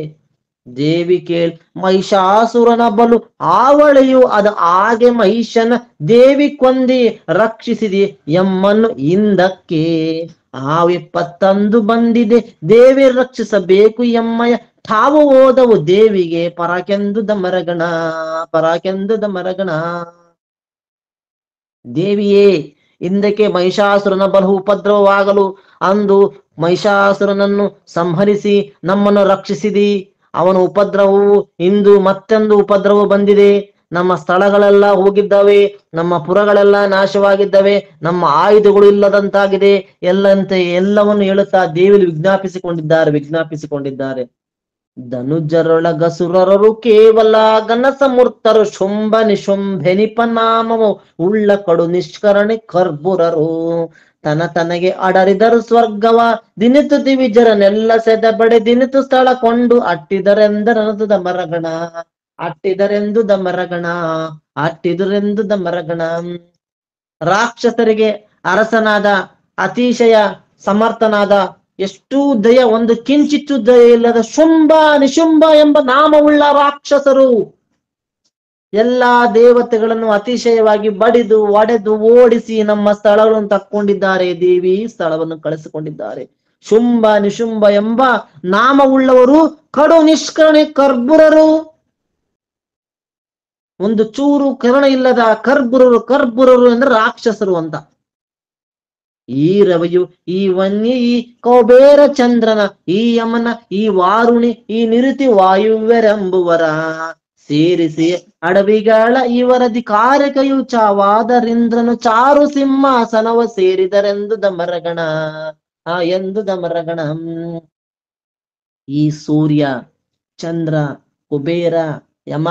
ದೇವಿ ಕೇಳ್, ಮಹಿಷಾಸುರನ ಬಲು ಆವಳೆಯು ಅದು ಹಾಗೆ ಮಹಿಷನ ದೇವಿ ಕೊಂದಿ ರಕ್ಷಿಸಿದೆ ಎಮ್ಮನ್ನು ಹಿಂದಕ್ಕೆ. ಆವಿಪ್ಪತ್ತೊಂದು ಬಂದಿದೆ ದೇವಿ ರಕ್ಷಿಸಬೇಕು ಎಮ್ಮಯ ತಾವು ಹೋದವು ದೇವಿಗೆ ಪರಾಕೆಂದುದ ಮರಗಣ. ದೇವಿಯೇ, ಹಿಂದಕ್ಕೆ ಮಹಿಷಾಸುರನ ಬಲು ಉಪದ್ರವವಾಗಲು ಅಂದು ಮಹಿಷಾಸುರನನ್ನು ಸಂಹರಿಸಿ ನಮ್ಮನ್ನು ರಕ್ಷಿಸಿದಿ. ಅವನ ಉಪದ್ರವವು ಇಂದು ಮತ್ತೊಂದು ಉಪದ್ರವ ಬಂದಿದೆ. ನಮ್ಮ ಸ್ಥಳಗಳೆಲ್ಲ ಹೋಗಿದ್ದಾವೆ, ನಮ್ಮ ಪುರಗಳೆಲ್ಲ ನಾಶವಾಗಿದ್ದಾವೆ, ನಮ್ಮ ಆಯುಧಗಳು ಇಲ್ಲದಂತಾಗಿದೆ ಎಲ್ಲವನ್ನು ಹೇಳುತ್ತಾ ದೇವಿಯಲ್ಲಿ ವಿಜ್ಞಾಪಿಸಿಕೊಂಡಿದ್ದಾರೆ. ಧನುಜರೊಳಗಸುರರು ಕೇವಲ ಗನಸಮೂರ್ತರು, ಶುಂಭ ನಿಶುಂಭೆನಿಪ ನಾಮವು ಉಳ್ಳ ಕಡು ನಿಷ್ಕರಣೆ ಕರ್ಬುರರು. ತನಗೆ ಅಡರಿದರು ಸ್ವರ್ಗವ ದಿನಿತು ದಿವಿಜರನೆಲ್ಲ ಸೆದ ಬಡೆ ದಿನಿತು ಸ್ಥಳ ಕೊಂಡು ಅಟ್ಟಿದರೆಂದರನದುದ ಮರಗಣ. ರಾಕ್ಷಸರಿಗೆ ಅರಸನಾದ ಅತಿಶಯ ಸಮರ್ಥನಾದ ಎಷ್ಟು ದಯ, ಒಂದು ಕಿಂಚಿತ್ತು ದಯ ಇಲ್ಲದ ಶುಂಭ ನಿಶುಂಭ ಎಂಬ ನಾಮವುಳ್ಳ ರಾಕ್ಷಸರು ಎಲ್ಲಾ ದೇವತೆಗಳನ್ನು ಅತಿಶಯವಾಗಿ ಬಡಿದು ಒಡೆದು ಓಡಿಸಿ ನಮ್ಮ ಸ್ಥಳಗಳನ್ನು ತಕ್ಕೊಂಡಿದ್ದಾರೆ. ದೇವಿ ಸ್ಥಳವನ್ನು ಕಳಿಸಿಕೊಂಡಿದ್ದಾರೆ. ಶುಂಭ ನಿಶುಂಭ ಎಂಬ ನಾಮವುಳ್ಳವರು ಕಡು ನಿಷ್ಕರಣೆ ಕರ್ಬುರರು, ಒಂದು ಚೂರು ಕರುಣ ಇಲ್ಲದ ಕರ್ಬುರರು ಅಂದ್ರೆ ರಾಕ್ಷಸರು ಅಂತ. ಈ ರವಿಯು, ಈ ವನ್ಯ, ಈ ಕೌಬೇರ ಚಂದ್ರನ, ಈ ಯಮನ, ಈ ವಾರುಣಿ, ಈ ನಿರುತಿ ವಾಯುವ್ಯರೆಂಬುವರ ಸೇರಿಸಿ ಅಡವಿಗಳ ಇವರದಿ ಕಾರಕಯು ಚಾವಾದರಿಂದ್ರನು ಚಾರು ಸಿಂಹಾಸನವ ಸೇರಿದರೆಂದುದ ಮರಗಣ. ಈ ಸೂರ್ಯ, ಚಂದ್ರ, ಕುಬೇರ, ಯಮ,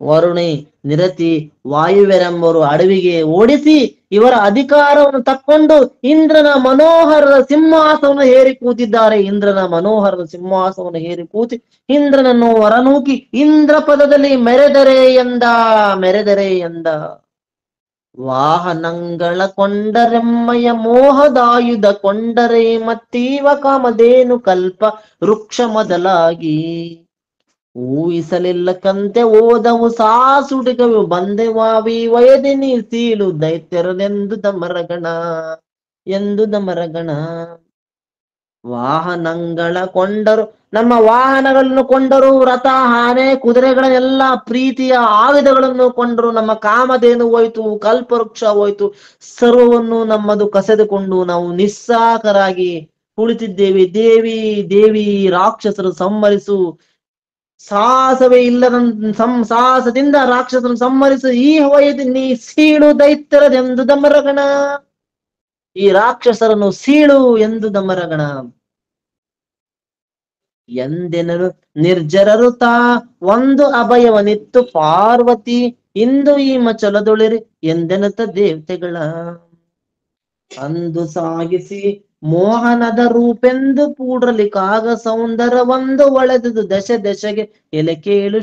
ವರುಣಿ, ನಿರತಿ, ವಾಯುವೆರೆಂಬರು ಅಡವಿಗೆ ಓಡಿಸಿ ಇವರ ಅಧಿಕಾರವನ್ನು ತಕ್ಕೊಂಡು ಇಂದ್ರನ ಮನೋಹರದ ಸಿಂಹಾಸವನ್ನು ಹೇರಿ ಕೂತಿದ್ದಾರೆ. ಇಂದ್ರನನ್ನು ಹೊರನೂಕಿ ಇಂದ್ರ ಪದದಲ್ಲಿ ಮೆರೆದರೆ ಎಂದ. ವಾಹನಂಗಳ ಕೊಂಡರೆಮ್ಮಯ ಮೋಹದಾಯುಧ ಕೊಂಡರೆ ಮತ್ತೀವ ಕಾಮಧೇನು ಕಲ್ಪ ವೃಕ್ಷ ಮೊದಲಾಗಿ. ಊಹಿಸಲಿಲ್ಲ ಕಂತೆ ಓದವು ಸಾಸುಡಿಗವು ಬಂದೆವಾವಿ ವಯದಿನಿ ಸೀಳು ದೈತ್ಯರನೆಂದುದ ಮರಗಣ. ವಾಹನಗಳ ಕೊಂಡರು, ನಮ್ಮ ವಾಹನಗಳನ್ನು ಕೊಂಡರು, ರಥ, ಆನೆ, ಕುದುರೆಗಳನ್ನೆಲ್ಲ ಪ್ರೀತಿಯ ಆಯುಧಗಳನ್ನು ಕೊಂಡರು. ನಮ್ಮ ಕಾಮಧೇನು ಹೋಯ್ತು, ಕಲ್ಪವೃಕ್ಷ ಹೋಯ್ತು, ಸರ್ವವನ್ನು ನಮ್ಮದು ಕಸೆದುಕೊಂಡು ನಾವು ನಿಸ್ಸಾಕರಾಗಿ ಕುಳಿತಿದ್ದೇವೆ. ದೇವಿ ರಾಕ್ಷಸರು ಸಂಹರಿಸು, ಸಾಹಸವೇ ಇಲ್ಲದ ಸಾಹಸದಿಂದ ರಾಕ್ಷಸರನ್ನು ಸಂಹರಿಸು. ಈ ವಯದಿ ಸೀಳು ದೈತ್ಯರದೆಂದುದ ಮರಗಣ. ಈ ರಾಕ್ಷಸರನ್ನು ಸೀಳು ಎಂದುದ ಮರಗಣ. ಎಂದೆನರು ನಿರ್ಜರರು ತಾ ಒಂದು ಅಭಯವನಿತ್ತು ಪಾರ್ವತಿ ಇಂದು ಈ ಮಚಲದೊಳಿರಿ ಎಂದೆನುತ್ತ ದೇವತೆಗಳ. ಅಂದು ಸಾಗಿಸಿ ಮೋಹನದ ರೂಪೆಂದು ಪೂಡ್ರಲಿಕ್ಕಾಗ ಸೌಂದರ್ಯ ಒಂದು ಒಳೆದುದು ದಶೆಗೆ ಎಲೆ ಕೇಳು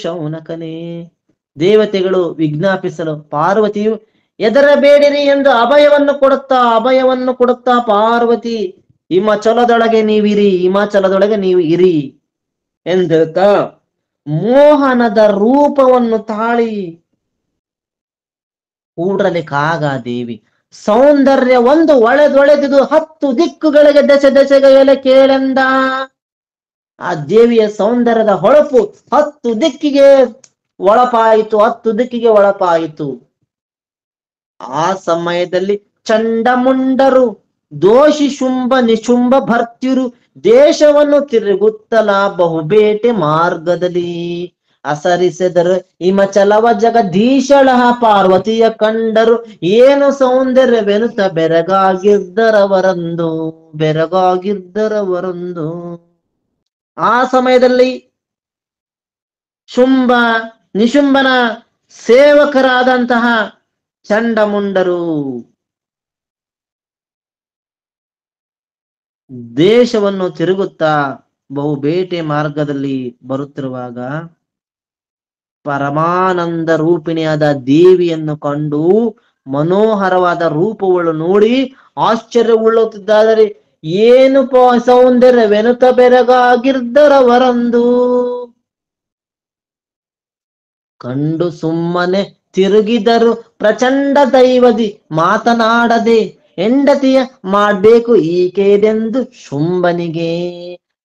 ಶೌನಕನೇ. ದೇವತೆಗಳು ವಿಜ್ಞಾಪಿಸಲು ಪಾರ್ವತಿಯು ಎದರಬೇಡಿರಿ ಎಂದು ಅಭಯವನ್ನು ಕೊಡುತ್ತಾ ಪಾರ್ವತಿ ಹಿಮಾಚಲದೊಳಗೆ ನೀವು ಇರಿ ಎಂದಿರುತ್ತ ಮೋಹನದ ರೂಪವನ್ನು ತಾಳಿ ಕೂಡಲಿಕ್ಕಾಗ ದೇವಿ ಸೌಂದರ್ಯ ಒಂದು ಒಳೆದೊಳೆದುದು 10 ದಿಕ್ಕುಗಳಿಗೆ ದಶೆಗೆ ಎಲೆ ಕೇಳೆಂದ. ಆ ದೇವಿಯ ಸೌಂದರ್ಯದ ಹೊಳಪು 10 ದಿಕ್ಕಿಗೆ ಒಳಪಾಯಿತು. ಆ ಸಮಯದಲ್ಲಿ ಚಂಡಮುಂಡರು ದೋಷಿ ಶುಂಭ ನಿಶುಂಭ ಭರ್ತ್ಯರು ದೇಶವನ್ನು ತಿರುಗುತ್ತಲ ಬಹುಬೇಟೆ ಮಾರ್ಗದಲ್ಲಿ ಅಸರಿಸೆದರು ಹಿಮಚಲವ ಜಗದೀಶಳ ಪಾರ್ವತಿಯ ಕಂಡರು ಏನು ಸೌಂದರ್ಯವೆನುತ ಬೆರಗಾಗಿದ್ದರವರಂದು. ಆ ಸಮಯದಲ್ಲಿ ಶುಂಭ ನಿಶುಂಭನ ಸೇವಕರಾದಂತಹ ಚಂಡಮುಂಡರು ದೇಶವನ್ನು ತಿರುಗುತ್ತಾ ಬಹುಬೇಟೆ ಮಾರ್ಗದಲ್ಲಿ ಬರುತ್ತಿರುವಾಗ ಪರಮಾನಂದ ರೂಪಿಣಿಯಾದ ದೇವಿಯನ್ನು ಕಂಡು ಮನೋಹರವಾದ ರೂಪಗಳು ನೋಡಿ ಆಶ್ಚರ್ಯಗೊಳ್ಳುತ್ತಿದ್ದಾರೆ. ಏನು ಸೌಂದರ್ಯವೆನುತ ಬೆರಗಾಗಿದ್ದರವರಂದು. ಕಂಡು ಸುಮ್ಮನೆ ತಿರುಗಿದರು ಪ್ರಚಂಡ ದೈವದಿ ಮಾತನಾಡದೆ, ಹೆಂಡತಿಯ ಮಾಡ್ಬೇಕು ಈಕೆದೆಂದು ಶುಂಭನಿಗೆ.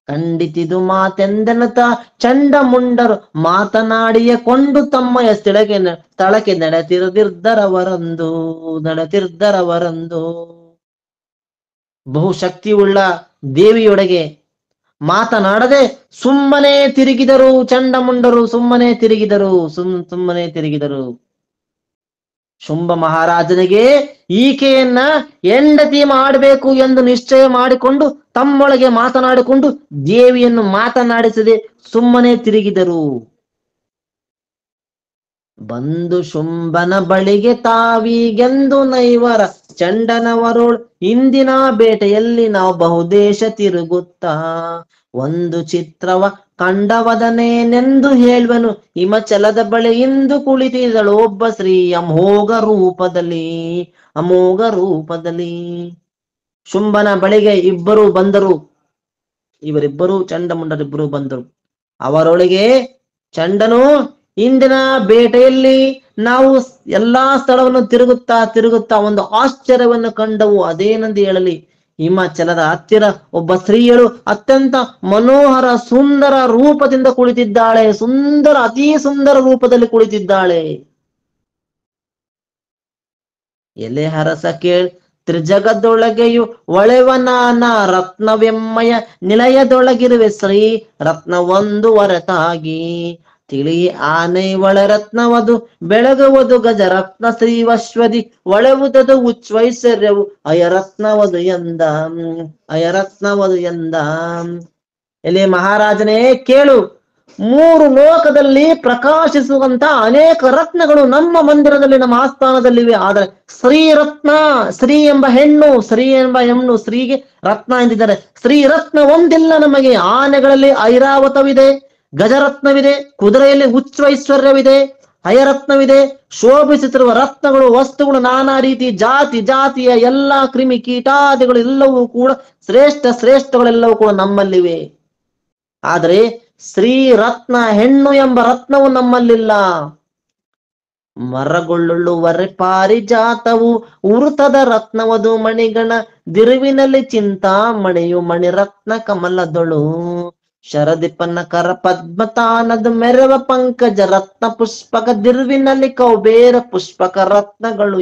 ಖಂಡಿತಿದು ಮಾತೆಂದೆನುತ ಚಂಡಮುಂಡರು ಮಾತನಾಡಿಯ ಕೊಂಡು ತಮ್ಮಯ ಸ್ಥಳಕ್ಕೆ ನಡೆತಿರ್ದರವರಂದು. ಬಹುಶಕ್ತಿಯುಳ್ಳ ದೇವಿಯೊಳಗೆ ಮಾತನಾಡದೆ ಸುಮ್ಮನೆ ತಿರುಗಿದರು ಚಂಡಮುಂಡರು. ಸುಮ್ಮನೆ ತಿರುಗಿದರು. ಶುಂಭ ಮಹಾರಾಜನಿಗೆ ಈಕೆಯನ್ನ ಹೆಂಡತಿ ಮಾಡಬೇಕು ಎಂದು ನಿಶ್ಚಯ ಮಾಡಿಕೊಂಡು ತಮ್ಮೊಳಗೆ ಮಾತನಾಡಿಕೊಂಡು ದೇವಿಯನ್ನು ಮಾತನಾಡಿಸದೆ ಸುಮ್ಮನೆ ತಿರುಗಿದರು. ಬಂದು ಶುಂಭನ ಬಳಿಗೆ ತಾವೀಗೆಂದು ನೈವರ ಚಂಡನವರೋಳ್ ಇಂದಿನ ಬೇಟೆಯಲ್ಲಿ ನಾವು ಬಹುದೇಶ ತಿರುಗುತ್ತಾ ಒಂದು ಚಿತ್ರವ ಕಂಡವದನೇನೆಂದು ಹೇಳ್ವನು. ಹಿಮಚಲದ ಬಳಿ ಇಂದು ಕುಳಿತಿದಳು ಒಬ್ಬ ಸ್ತ್ರೀ ಅಮೋಘ ರೂಪದಲ್ಲಿ. ಶುಂಭನ ಬಳಿಗೆ ಇಬ್ಬರು ಬಂದರು. ಇವರಿಬ್ಬರು ಚಂಡಮುಂಡರಿಬ್ಬರು ಬಂದರು. ಅವರೊಳಗೆ ಚಂಡನು ಇಂದಿನ ಬೇಟೆಯಲ್ಲಿ ನಾವು ಎಲ್ಲಾ ಸ್ಥಳವನ್ನು ತಿರುಗುತ್ತಾ ಒಂದು ಆಶ್ಚರ್ಯವನ್ನು ಕಂಡವು. ಅದೇನೆಂದು ಹೇಳಲಿ. ಹಿಮಾಚಲದ ಹತ್ತಿರ ಒಬ್ಬ ಸ್ತ್ರೀಯಳು ಅತ್ಯಂತ ಮನೋಹರ ಸುಂದರ ರೂಪದಿಂದ ಕುಳಿತಿದ್ದಾಳೆ. ಅತಿ ಸುಂದರ ರೂಪದಲ್ಲಿ ಕುಳಿತಿದ್ದಾಳೆ. ಎಲೆ ಹರಸ ಕೇಳ್ ತ್ರಿಜಗದೊಳಗೆಯು ಒಳೆವನಾನ ರತ್ನವೆಮ್ಮಯ ನಿಲಯದೊಳಗಿರುವೆ ಶ್ರೀ ರತ್ನ ಒಂದು ಹೊರತಾಗಿ. ತಿಳಿ ಆನೆ ಒಳ ರತ್ನವದು ಬೆಳಗುವುದು ಗಜ ರತ್ನ ಶ್ರೀವಶ್ವದಿ ಒಳೆವುದದು ಉಚ್ವೈಶ್ವರ್ಯವು ಅಯರತ್ನವದು ಎಂದ. ಎಲೆ ಮಹಾರಾಜನೇ ಕೇಳು, 3 ಲೋಕದಲ್ಲಿ ಪ್ರಕಾಶಿಸುವಂತ ಅನೇಕ ರತ್ನಗಳು ನಮ್ಮ ಮಂದಿರದಲ್ಲಿ ನಮ್ಮ ಆಸ್ಥಾನದಲ್ಲಿವೆ. ಆದರೆ ಶ್ರೀ ಎಂಬ ಹೆಣ್ಣು ಸ್ತ್ರೀಗೆ ರತ್ನ ಎಂದಿದ್ದಾರೆ. ಶ್ರೀ ರತ್ನ ಒಂದಿಲ್ಲ ನಮಗೆ. ಆನೆಗಳಲ್ಲಿ ಐರಾವತವಿದೆ, ಗಜರತ್ನವಿದೆ, ಕುದುರೆಯಲ್ಲಿ ಉಚ್ವೈಶ್ವರ್ಯವಿದೆ, ಹಯರತ್ನವಿದೆ. ಶೋಭಿಸುತ್ತಿರುವ ರತ್ನಗಳು ವಸ್ತುಗಳು ನಾನಾ ರೀತಿ ಜಾತಿಯ ಎಲ್ಲಾ ಕ್ರಿಮಿ ಕೀಟಾದಿಗಳು ಎಲ್ಲವೂ ಕೂಡ ಶ್ರೇಷ್ಠಗಳೆಲ್ಲವೂ ಕೂಡ ನಮ್ಮಲ್ಲಿವೆ. ಆದರೆ ಶ್ರೀ ರತ್ನ ಹೆಣ್ಣು ಎಂಬ ರತ್ನವು ನಮ್ಮಲ್ಲಿಲ್ಲ. ಮರಗೊಳ್ಳುವರೆ ಪಾರಿಜಾತವು ಉರುತದ ರತ್ನವದು ಮಣಿಗಣ ದಿರುವಿನಲ್ಲಿ ಚಿಂತಾಮಣಿಯು ಮಣಿರತ್ನ ಕಮಲದೊಳು ಶರದಿಪನ್ನ ಕರ ಪದ್ಮತಾನದ ಮೆರವ ಪಂಕಜ ರತ್ನ ಪುಷ್ಪಕ ದಿರುವಿನಲ್ಲಿ ಕೌಬೇರ ಪುಷ್ಪಕ ರತ್ನಗಳು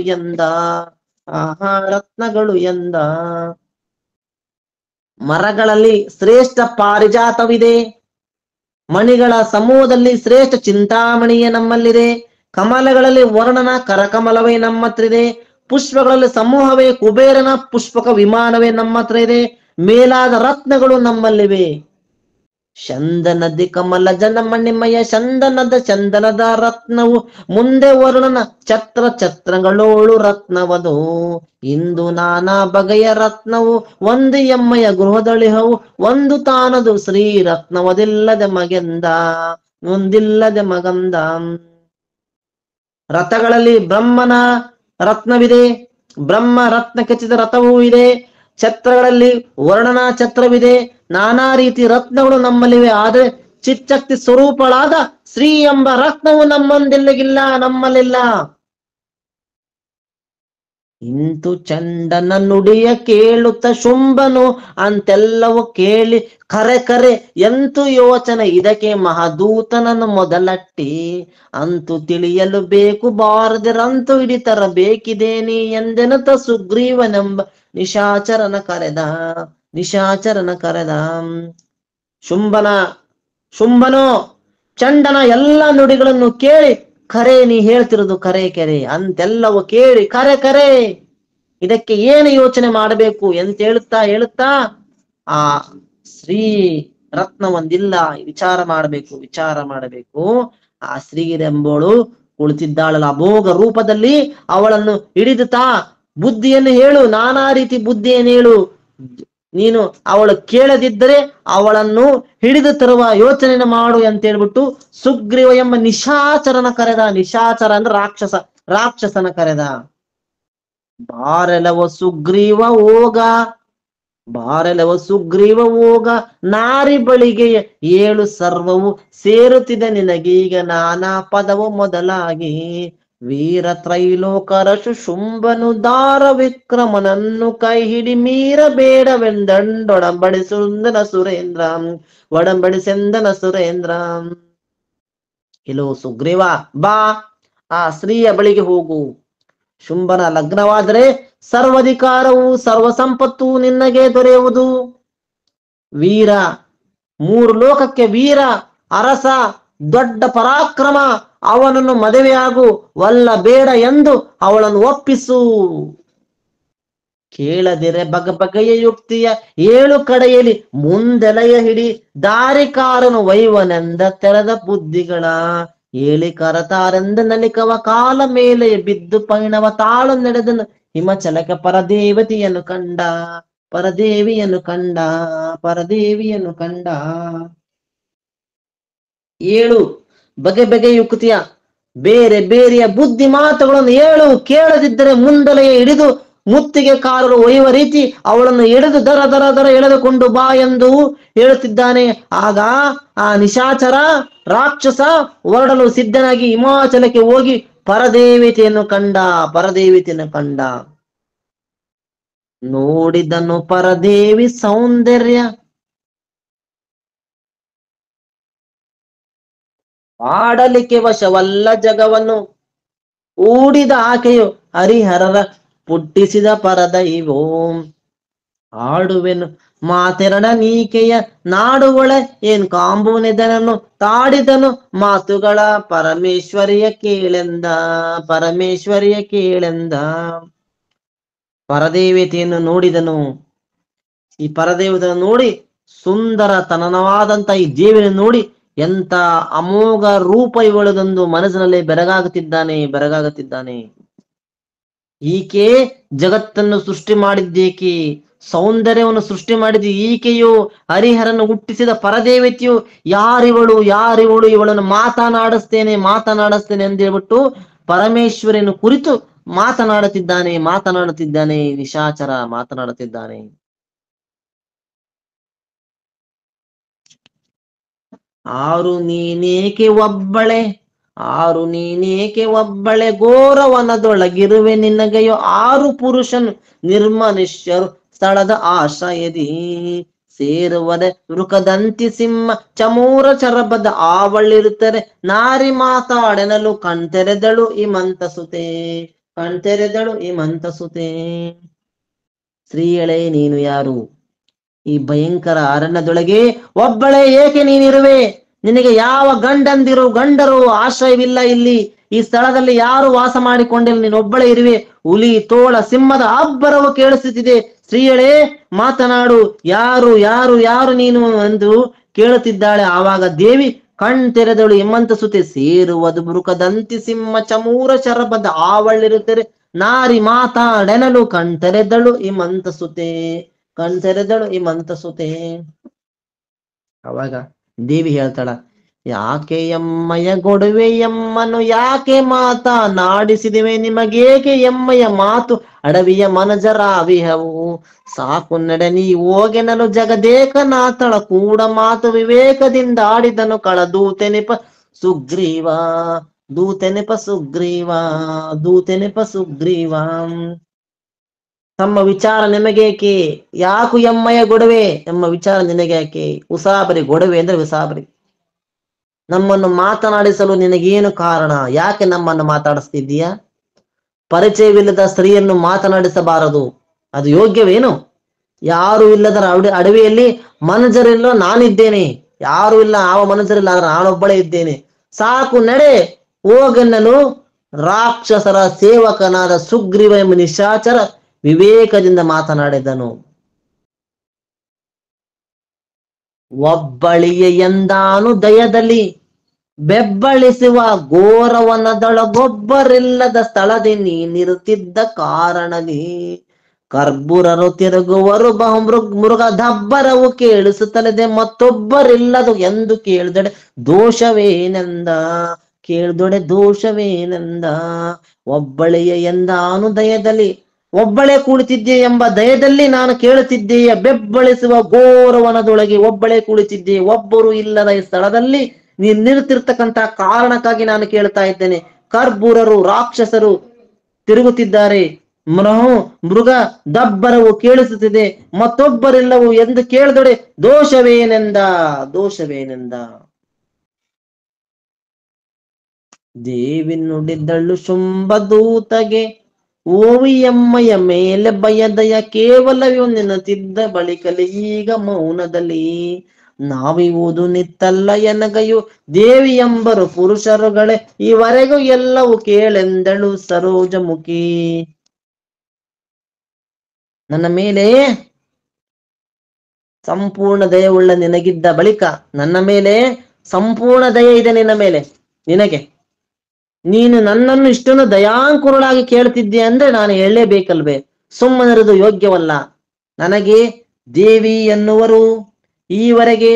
ಎಂದ. ಮರಗಳಲ್ಲಿ ಶ್ರೇಷ್ಠ ಪಾರಿಜಾತವಿದೆ. ಮಣಿಗಳ ಸಮೂಹದಲ್ಲಿ ಶ್ರೇಷ್ಠ ಚಿಂತಾಮಣಿಯೇ ನಮ್ಮಲ್ಲಿದೆ. ಕಮಲಗಳಲ್ಲಿ ವರ್ಣನ ಕರಕಮಲವೇ ನಮ್ಮ ಹತ್ರ ಇದೆ. ಪುಷ್ಪಗಳಲ್ಲಿ ಸಮೂಹವೇ ಕುಬೇರನ ಪುಷ್ಪಕ ವಿಮಾನವೇ ನಮ್ಮ ಹತ್ರ ಇದೆ. ಮೇಲಾದ ರತ್ನಗಳು ನಮ್ಮಲ್ಲಿವೆ. ಚಂದನದಿ ಕಮಲ ಜನಮಣಿಮಯ ಚಂದನದ ರತ್ನವು ಮುಂದೆ ವರ್ಣನ ಛತ್ರಗಳೋಳು ರತ್ನವದು. ಇಂದು ನಾನಾ ಬಗೆಯ ರತ್ನವು ಒಂದು ಎಮ್ಮಯ ಗೃಹದಳಿಹವು ಒಂದು ತಾನದು ಶ್ರೀ ರತ್ನವದಿಲ್ಲದೆ ಮಗಂದ. ರಥಗಳಲ್ಲಿ ಬ್ರಹ್ಮನ ರತ್ನವಿದೆ. ಬ್ರಹ್ಮ ರತ್ನ ಖಚಿತ ರಥವೂ ಇದೆ. ಛತ್ರಗಳಲ್ಲಿ ವರ್ಣನ ಛತ್ರವಿದೆ. ನಾನಾ ರೀತಿ ರತ್ನಗಳು ನಮ್ಮಲ್ಲಿವೆ. ಆದ್ರೆ ಚಿಚ್ಚಕ್ತಿ ಸ್ವರೂಪಳಾದ ಶ್ರೀ ಎಂಬ ರತ್ನವು ನಮ್ಮಲ್ಲಿಲ್ಲ. ಇಂತು ಚಂಡನ ನುಡಿಯ ಕೇಳುತ್ತ ಶುಂಭನು ಅಂತೆಲ್ಲವೂ ಕೇಳಿ ಕರೆ ಎಂತು ಯೋಚನೆ ಇದಕ್ಕೆ ಮಹಾದೂತನನ್ನು ಮೊದಲಟ್ಟಿ. ಅಂತೂ ತಿಳಿಯಲು ಬೇಕು ಬಾರದಿರಂತೂ ಹಿಡಿತರ ಬೇಕಿದೇನಿ ಎಂದೆನುತ ಸುಗ್ರೀವನೆಂಬ ನಿಶಾಚರನ ಕರೆದ. ಶುಂಭನೋ ಚಂಡನ ಎಲ್ಲ ನುಡಿಗಳನ್ನು ಕೇಳಿ, ಕರೆ ನೀ ಹೇಳ್ತಿರೋದು ಕರೆ ಕರೆ ಅಂತೆಲ್ಲವೂ ಕೇಳಿ ಕರೆ ಕರೆ, ಇದಕ್ಕೆ ಏನು ಯೋಚನೆ ಮಾಡಬೇಕು ಅಂತ ಹೇಳುತ್ತಾ ಆ ಶ್ರೀ ರತ್ನ ಒಂದಿಲ್ಲ, ವಿಚಾರ ಮಾಡಬೇಕು. ಆ ಶ್ರೀರೆಂಬೋಳು ಕುಳಿತಿದ್ದಾಳಲ್ಲ ಅಮೋಘ ರೂಪದಲ್ಲಿ, ಅವಳನ್ನು ಹಿಡಿದುತ್ತಾ ಬುದ್ಧಿಯನ್ನು ಹೇಳು, ನಾನಾ ರೀತಿ ಬುದ್ಧಿಯನ್ನು ಹೇಳು, ನೀನು ಅವಳು ಕೇಳದಿದ್ದರೆ ಅವಳನ್ನು ಹಿಡಿದು ತರುವ ಯೋಚನೆ ಮಾಡು ಅಂತ ಹೇಳ್ಬಿಟ್ಟು ಸುಗ್ರೀವ ಎಂಬ ನಿಶಾಚರನ ಕರೆದ. ನಿಶಾಚರ ಅಂದ್ರೆ ರಾಕ್ಷಸನ ಕರೆದ. ಬಾರೆಲವ ಸುಗ್ರೀವ ಹೋಗ, ನಾರಿ ಬಳಿಗೆ ಏಳು ಸರ್ವವು ಸೇರುತ್ತಿದೆ ನಿನಗೀಗ ನಾನಾ ಪದವು ಮೊದಲಾಗಿ. ವೀರ ತ್ರೈಲೋಕರಶು ಶುಂಭನು ದಾರ ವಿಕ್ರಮನನ್ನು ಕೈ ಹಿಡಿ ಒಡಂಬಡಿಸೆಂದನ ಸುರೇಂದ್ರ. ಇಲೋ ಸುಗ್ರೀವ, ಬಾ, ಆ ಸ್ತ್ರೀಯ ಬಳಿಗೆ ಹೋಗು. ಶುಂಭನ ಲಗ್ನವಾದರೆ ಸರ್ವಾಧಿಕಾರವು ಸರ್ವ ಸಂಪತ್ತು ನಿನ್ನಗೆ ದೊರೆಯುವುದು. ವೀರ, 3 ಲೋಕಕ್ಕೆ ವೀರ, ಅರಸ, ದೊಡ್ಡ ಪರಾಕ್ರಮ, ಅವನನ್ನು ಮದುವೆಯಾಗು, ವಲ್ಲ ಬೇಡ ಎಂದು ಅವಳನ್ನು ಒಪ್ಪಿಸು. ಕೇಳದಿರೆ ಬಗೆಯ ಯುಕ್ತಿಯ 7 ಕಡೆಯಲ್ಲಿ ಮುಂದೆಲೆಯ ಹಿಡಿ, ದಾರಿಕಾರನು ವೈವನೆಂದ ತೆರೆದ ಬುದ್ಧಿಗಳ ಏಳಿ ಕರತಾರೆಂದ ನಲಿಕವ ಕಾಲ ಮೇಲೆ ಬಿದ್ದು ಪೈಣವ ತಾಳು ನಡೆದನು ಹಿಮಚಲಕ ಪರದೇವಿಯನ್ನು ಕಂಡ. 7 ಬಗೆ ಯುಕ್ತಿಯ ಬೇರೆಯ ಬುದ್ಧಿ ಮಾತುಗಳನ್ನು 7 ಕೇಳದಿದ್ದರೆ ಮುಂದಲೆಯ ಹಿಡಿದು ಮುತ್ತಿಗೆಕಾರರು ಒಯ್ಯುವ ರೀತಿ ಅವಳನ್ನು ಎಳೆದು ದರ ಎಳೆದುಕೊಂಡು ಬಾ ಎಂದು ಹೇಳುತ್ತಿದ್ದಾನೆ. ಆಗ ಆ ನಿಶಾಚರ ರಾಕ್ಷಸ ಹೊರಡಲು ಸಿದ್ಧನಾಗಿ ಹಿಮಾಚಲಕ್ಕೆ ಹೋಗಿ ಪರದೇವತೆಯನ್ನು ಕಂಡ. ನೋಡಿದನು ಪರದೇವಿ ಸೌಂದರ್ಯ, ಆಡಲಿಕ್ಕೆ ವಶವಲ್ಲ ಜಗವನ್ನು, ಊಡಿದ ಆಕೆಯು ಹರಿಹರರ ಪುಟ್ಟಿಸಿದ ಪರದೈವೋ. ಆಡುವೆನು ಮಾತೆರಡ ನೀಕೆಯ ನಾಡುವಳೆ ಏನ್ ಕಾಂಬುನೆದನನ್ನು ತಾಡಿದನು ಮಾತುಗಳ ಪರಮೇಶ್ವರಿಯ ಕೇಳೆಂದ. ಪರದೇವತೆಯನ್ನು ನೋಡಿದನು. ಈ ಪರದೇವತೆಯನ್ನು ನೋಡಿ, ಸುಂದರ ತನನವಾದಂತ ಈ ದೇವಿಯನ್ನು ನೋಡಿ ಎಂತ ಅಮೋಘ ರೂಪ ಇವಳದೊಂದು ಮನಸ್ಸಿನಲ್ಲಿ ಬೆರಗಾಗುತ್ತಿದ್ದಾನೆ. ಈಕೆ ಜಗತ್ತನ್ನು ಸೃಷ್ಟಿ ಮಾಡಿದ್ದೇಕೆ, ಸೌಂದರ್ಯವನ್ನು ಸೃಷ್ಟಿ ಮಾಡಿದ ಈಕೆಯು, ಹರಿಹರನ್ನು ಹುಟ್ಟಿಸಿದ ಪರದೇವತೆಯು, ಯಾರಿವಳು ಇವಳನ್ನು ಮಾತನಾಡಿಸ್ತೇನೆ ಎಂದು ಹೇಳ್ಬಿಟ್ಟು ಪರಮೇಶ್ವರನ ಕುರಿತು ಮಾತನಾಡುತ್ತಿದ್ದಾನೆ. ನಿಶಾಚರ ಮಾತನಾಡುತ್ತಿದ್ದಾನೆ. ಆರು ನೀನೇಕೆ ಒಬ್ಬಳೆ ಘೋರವನದೊಳಗಿರುವೆ ನಿನಗೆಯೋ 6 ಪುರುಷನು ನಿರ್ಮನುಷ್ಯರು ಸ್ಥಳದ ಆಶ್ರಯದಿ ಸೇರುವರೆ ವೃಕದಂತಿ ಸಿಂಹ ಚಮೂರ ಚರಬದ ಆವಳಿರುತ್ತಾರೆ ನಾರಿ ಮಾತಾಡೆನಲು ಕಣ್ತೆರೆದಳು ಹಿಮಂತ ಸುತೆ. ಸ್ತ್ರೀಯಳೇ, ನೀನು ಯಾರು? ಈ ಭಯಂಕರ ಅರಣ್ಯದೊಳಗೆ ಒಬ್ಬಳೇ ಏಕೆ ನೀನಿರುವೆ? ನಿನಗೆ ಯಾವ ಗಂಡರು ಆಶ್ರಯವಿಲ್ಲ. ಇಲ್ಲಿ ಈ ಸ್ಥಳದಲ್ಲಿ ಯಾರು ವಾಸ ಮಾಡಿಕೊಂಡಿಲ್ಲ, ನೀನೊಬ್ಬಳೇ ಇರುವೆ. ಹುಲಿ, ತೋಳ, ಸಿಂಹದ ಅಬ್ಬರವು ಕೇಳಿಸುತ್ತಿದೆ. ಸ್ತ್ರೀಯಳೇ, ಮಾತನಾಡು, ಯಾರು ನೀನು ಎಂದು ಕೇಳುತ್ತಿದ್ದಾಳೆ. ಆವಾಗ ದೇವಿ ಕಣ್ತೆರೆದಳು ಹಿಮಂತ ಸುತೆ. ಸೇರುವುದು ಬೃಕದಂತಿ ಸಿಂಹ ಚಮೂರ ಶರಬದ ಆವಳಿರುತ್ತಾರೆ ನಾರಿ ಮಾತಾಡೆನಲು ಕಣ್ತೆರೆದಳು ಹಿಮಂತ ಸುತೆ. ಅವಾಗ ದೇವಿ ಹೇಳ್ತಾಳ, ಯಾಕೆ ಎಮ್ಮಯ ಗೊಡುವೆ ಎಮ್ಮನು ಯಾಕೆ ಮಾತನಾಡಿಸಿದಿವೆ, ನಿಮಗೇಕೆ ಎಮ್ಮಯ ಮಾತು ಅಡವಿಯ ಮನಜರಾವಿಹವು. ಸಾಕು ನಡೆ ನೀ ಹೋಗೆನಲು ಜಗದೇಕನಾಥಳ ಕೂಡ ಮಾತು ವಿವೇಕದಿಂದ ಆಡಿದನು ಕಳ ದೂತೆ ನೆಪ ಸುಗ್ರೀವ. ತಮ್ಮ ವಿಚಾರ ನಿಮಗೇಕೆ? ಯಾಕು ಎಮ್ಮಯ ಗೊಡವೆ ಎಂಬ ವಿಚಾರ ನಿನಗೆ ಯಾಕೆ? ಉಸಾಬರಿ, ಗೊಡವೆ ಅಂದ್ರೆ ಉಸಾಬರಿ. ನಮ್ಮನ್ನು ಮಾತನಾಡಿಸಲು ನಿನಗೇನು ಕಾರಣ? ಯಾಕೆ ನಮ್ಮನ್ನು ಮಾತಾಡಿಸ್ತಿದ್ದೀಯಾ? ಪರಿಚಯವಿಲ್ಲದ ಸ್ತ್ರೀಯನ್ನು ಮಾತನಾಡಿಸಬಾರದು, ಅದು ಯೋಗ್ಯವೇನು? ಯಾರು ಇಲ್ಲದ ಅಡವಿಯಲ್ಲಿ ಮನಜರಿಲ್ಲ ನಾನಿದ್ದೇನೆ ಯಾರು ಇಲ್ಲ, ಆವ ಮನುಷ್ಯರಿಲ್ಲ, ಆದ್ರೆ ನಾನೊಬ್ಬಳೇ ಇದ್ದೇನೆ, ಸಾಕು ನಡೆ ಹೋಗೆನ್ನಲು ರಾಕ್ಷಸರ ಸೇವಕನಾದ ಸುಗ್ರೀವ ಎಂಬ ನಿಶಾಚರ ವಿವೇಕದಿಂದ ಮಾತನಾಡಿದನು. ಒಬ್ಬಳಿಗೆ ಎಂದಾನು ದಯದಲ್ಲಿ ಬೆಬ್ಬಳಿಸುವ ಘೋರವನದೊಳಗೊಬ್ಬರಿಲ್ಲದ ಸ್ಥಳದಿ ನೀನಿರುತ್ತಿದ್ದ ಕಾರಣದಿ ಕರ್ಬುರರು ತಿರುಗುವರು ಮೃಗದಬ್ಬರವು ಕೇಳಿಸುತ್ತಲಿದೆ ಮತ್ತೊಬ್ಬರಿಲ್ಲದು ಎಂದು ಕೇಳಿದೊಡೆ ದೋಷವೇನೆಂದ. ಒಬ್ಬಳೆಯ ಎಂದಾನು ದಯದಲ್ಲಿ, ಒಬ್ಬಳೇ ಕುಳಿತಿದ್ದೆ ಎಂಬ ದಯದಲ್ಲಿ ನಾನು ಕೇಳುತ್ತಿದ್ದೀಯ. ಬೆಬ್ಬಳಿಸುವ ಘೋರವನದೊಳಗೆ ಒಬ್ಬಳೇ ಕುಳಿತಿದ್ದೆ, ಒಬ್ಬರು ಇಲ್ಲದ ಈ ಸ್ಥಳದಲ್ಲಿ ನೀನ್ ನಿಂತಿರ್ತಕ್ಕಂತ ಕಾರಣಕ್ಕಾಗಿ ನಾನು ಕೇಳ್ತಾ ಇದ್ದೇನೆ. ಕರ್ಬೂರರು ರಾಕ್ಷಸರು ತಿರುಗುತ್ತಿದ್ದಾರೆ, ಮೃಗ ದಬ್ಬರವು ಕೇಳಿಸುತ್ತಿದೆ, ಮತ್ತೊಬ್ಬರಿಲ್ಲವು ಎಂದು ಕೇಳಿದೊಡೆ ದೋಷವೇನೆಂದ. ದೇವಿ ನುಡಿದಳು ಶುಂಭದೂತಗೆ, ಓವಿಯಮ್ಮಯ ಮೇಲೆ ಭಯದಯ ಕೇವಲವೂ ನೆನೆತಿದ್ದ ಬಳಿಕಲಿ ಈಗ ಮೌನದಲ್ಲಿ ನಾವಿವುದು ನಿತ್ತಲ್ಲ ಎನಗಯು ದೇವಿ ಎಂಬರು ಪುರುಷರುಗಳೇ ಈವರೆಗೂ ಎಲ್ಲವೂ ಕೇಳೆಂದಳು ಸರೋಜಮುಖಿ. ನನ್ನ ಮೇಲೆ ಸಂಪೂರ್ಣ ದಯವುಳ್ಳ ನಿನಗಿದ್ದ ಬಳಿಕ ನನ್ನ ಮೇಲೆ ಸಂಪೂರ್ಣ ದಯ ಇದೆ ನಿನ್ನ ಮೇಲೆ. ನಿನಗೆ ನೀನು ನನ್ನನ್ನು ಇಷ್ಟೊಂದು ದಯಾಂಕುರುಳಾಗಿ ಕೇಳ್ತಿದ್ದೀಯ ಅಂದ್ರೆ ನಾನು ಹೇಳಲೇಬೇಕಲ್ವೇ, ಸುಮ್ಮನಿರುವುದು ಯೋಗ್ಯವಲ್ಲ. ನನಗೆ ದೇವಿ ಎನ್ನುವರು ಈವರೆಗೆ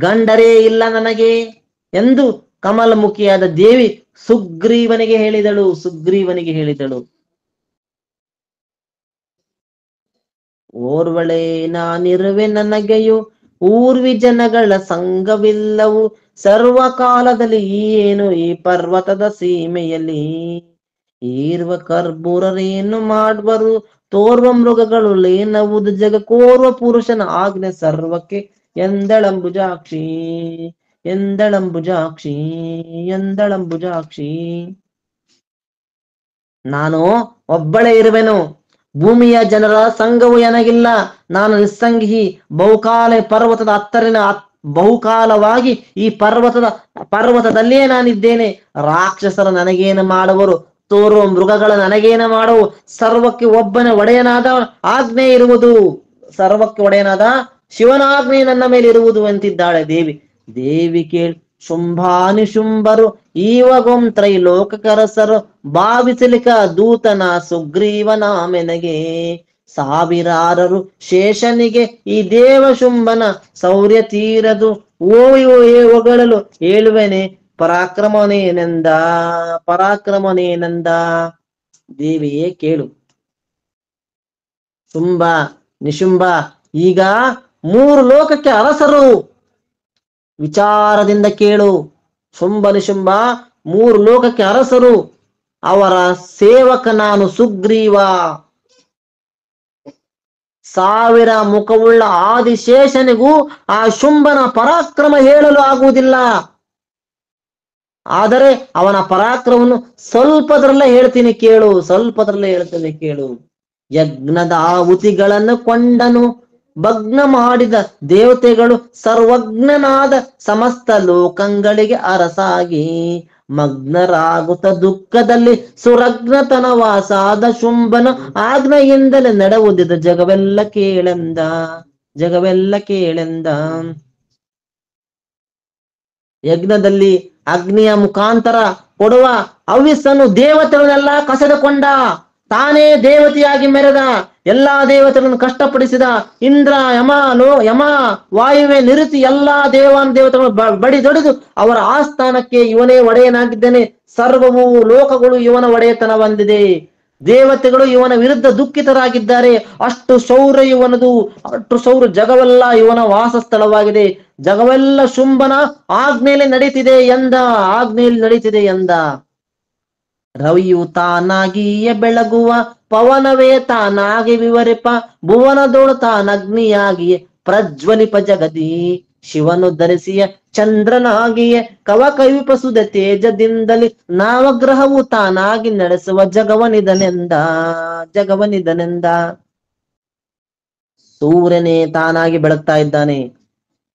ಗಂಡರೇ ಇಲ್ಲ ನನಗೆ ಎಂದು ಕಮಲಮುಖಿಯಾದ ದೇವಿ ಸುಗ್ರೀವನಿಗೆ ಹೇಳಿದಳು. ಓರ್ವಳೆ ನಾನಿರುವೆ ನನಗೆಯು ಊರ್ವಿ ಜನಗಳ ಸಂಘವಿಲ್ಲವು ಸರ್ವಕಾಲದಲ್ಲಿ ಏನು ಈ ಪರ್ವತದ ಸೀಮೆಯಲ್ಲಿ ಈರ್ವ ಕರ್ಬೂರರೇನು ಮಾಡುವರು ತೋರ್ವ ಮೃಗಗಳು ಲೇನವುದು ಜಗ ಕೋರ್ವ ಪುರುಷನ ಆಜ್ಞೆ ಸರ್ವಕ್ಕೆ ಎಂದಳಂಬುಜಾಕ್ಷಿ. ನಾನು ಒಬ್ಬಳೇ ಇರುವೆನು, ಭೂಮಿಯ ಜನರ ಸಂಘವು ನನಗಿಲ್ಲ, ನಾನು ನಿಸ್ಸಂಗಿ. ಬಹುಕಾಲವಾಗಿ ಈ ಪರ್ವತದಲ್ಲಿಯೇ ನಾನಿದ್ದೇನೆ. ರಾಕ್ಷಸರು ನನಗೇನು ಮಾಡುವರು, ತೋರುವ ಮೃಗಗಳ ನನಗೇನು ಮಾಡುವು, ಸರ್ವಕ್ಕೆ ಒಬ್ಬನ ಒಡೆಯನಾದ ಆಜ್ಞೆ ಇರುವುದು, ಸರ್ವಕ್ಕೆ ಒಡೆಯನಾದ ಶಿವನ ಆಜ್ಞೆ ನನ್ನ ಮೇಲೆ ಇರುವುದು ಅಂತಿದ್ದಾಳೆ ದೇವಿ ಕೇಳಿ ಶುಂಭಾನಿಶುಂಭರು ಈವಗೊಂ ತ್ರೈಲೋಕರಸರು ಭಾವಿಸಲಿಕ ದೂತನ ಸುಗ್ರೀವನ ಮೆನಗೆ ಸಾವಿರಾರರು ಶೇಷನಿಗೆ ಈ ದೇವ ಶುಂಭನ ಶೌರ್ಯ ತೀರದು ಹೊಗಳಲು ಹೇಳುವೆನೆ ಪರಾಕ್ರಮನೇನೆಂದ. ದೇವಿಯೇ ಕೇಳು, ಶುಂಭ ನಿಶುಂಭ ಈಗ 3 ಲೋಕಕ್ಕೆ ಅರಸರು, ವಿಚಾರದಿಂದ ಕೇಳು. ಶುಂಭ ನಿಶುಂಭ 3 ಲೋಕಕ್ಕೆ ಅರಸರು, ಅವರ ಸೇವಕ ನಾನು ಸುಗ್ರೀವ. 1000 ಮುಖವುಳ್ಳ ಆದಿಶೇಷನಿಗೂ ಆ ಶುಂಭನ ಪರಾಕ್ರಮ ಹೇಳಲು ಆಗುವುದಿಲ್ಲ. ಆದರೆ ಅವನ ಪರಾಕ್ರಮವನ್ನು ಸ್ವಲ್ಪದರಲ್ಲೇ ಹೇಳ್ತೀನಿ ಕೇಳು. ಯಜ್ಞದ ಆಹುತಿಗಳನ್ನು ಕೊಂಡನು ಭಗ್ನ ಮಾಡಿದ ದೇವತೆಗಳು ಸರ್ವಜ್ಞನಾದ ಸಮಸ್ತ ಲೋಕಗಳಿಗೆ ಅರಸಾಗಿ ಮಗ್ನರಾಗುತ್ತ ದುಃಖದಲ್ಲಿ ಸುರಗ್ನತನ ವಾಸಾದ ಶುಂಭನ ಆಜ್ಞೆಯಿಂದಲೇ ನಡೆವುದಿದ ಜಗವೆಲ್ಲ ಕೇಳೆಂದ. ಯಜ್ಞದಲ್ಲಿ ಅಗ್ನಿಯ ಮುಖಾಂತರ ಕೊಡುವ ಹವ್ಯಸ್ಸನ್ನು ದೇವತೆಗಳನ್ನೆಲ್ಲ ಕಸೆದುಕೊಂಡ, ತಾನೇ ದೇವತೆಯಾಗಿ ಮೆರೆದ, ಎಲ್ಲಾ ದೇವತೆಗಳನ್ನು ಕಷ್ಟಪಡಿಸಿದ. ಇಂದ್ರ ಯಮ ವಾಯುವೆ ನಿರುತಿ ಎಲ್ಲಾ ದೇವತೆಗಳು ಬಡಿದೊಡೆದು ಅವರ ಆಸ್ಥಾನಕ್ಕೆ ಇವನೇ ಒಡೆಯನಾಗಿದ್ದೇನೆ. ಸರ್ವವು ಲೋಕಗಳು ಇವನ ಒಡೆಯತನ ಹೊಂದಿದೆ. ದೇವತೆಗಳು ಇವನ ವಿರುದ್ಧ ದುಃಖಿತರಾಗಿದ್ದಾರೆ. ಅಷ್ಟು ಶೌರ್ಯ ಇವನದು, ಅಷ್ಟು ಶೌರ್ಯ ಜಗವೆಲ್ಲ ಇವನ ವಾಸಸ್ಥಳವಾಗಿದೆ. ಜಗವೆಲ್ಲ ಶುಂಭನ ಆಜ್ಞೆಯಲ್ಲಿ ನಡೀತಿದೆ ಎಂದ. ರವಿಯು ತಾನಾಗಿಯೇ ಬೆಳಗುವ, ಪವನವೇ ತಾನಾಗಿ ವಿವರಿಪ, ಭುವನದೋಳು ತಾನಗ್ನಿಯಾಗಿಯೇ ಪ್ರಜ್ವಲಿಪ ಜಗದಿ. ಶಿವನು ಧರಿಸಿಯ ಚಂದ್ರನಾಗಿಯೇ ಕವಕವಿಪಸುದ ತೇಜದಿಂದಲೇ ನವಗ್ರಹವು ತಾನಾಗಿ ನಡೆಸುವ ಜಗವನಿದನೆಂದ. ಸೂರ್ಯನೇ ತಾನಾಗಿ ಬೆಳಗ್ತಾ ಇದ್ದಾನೆ,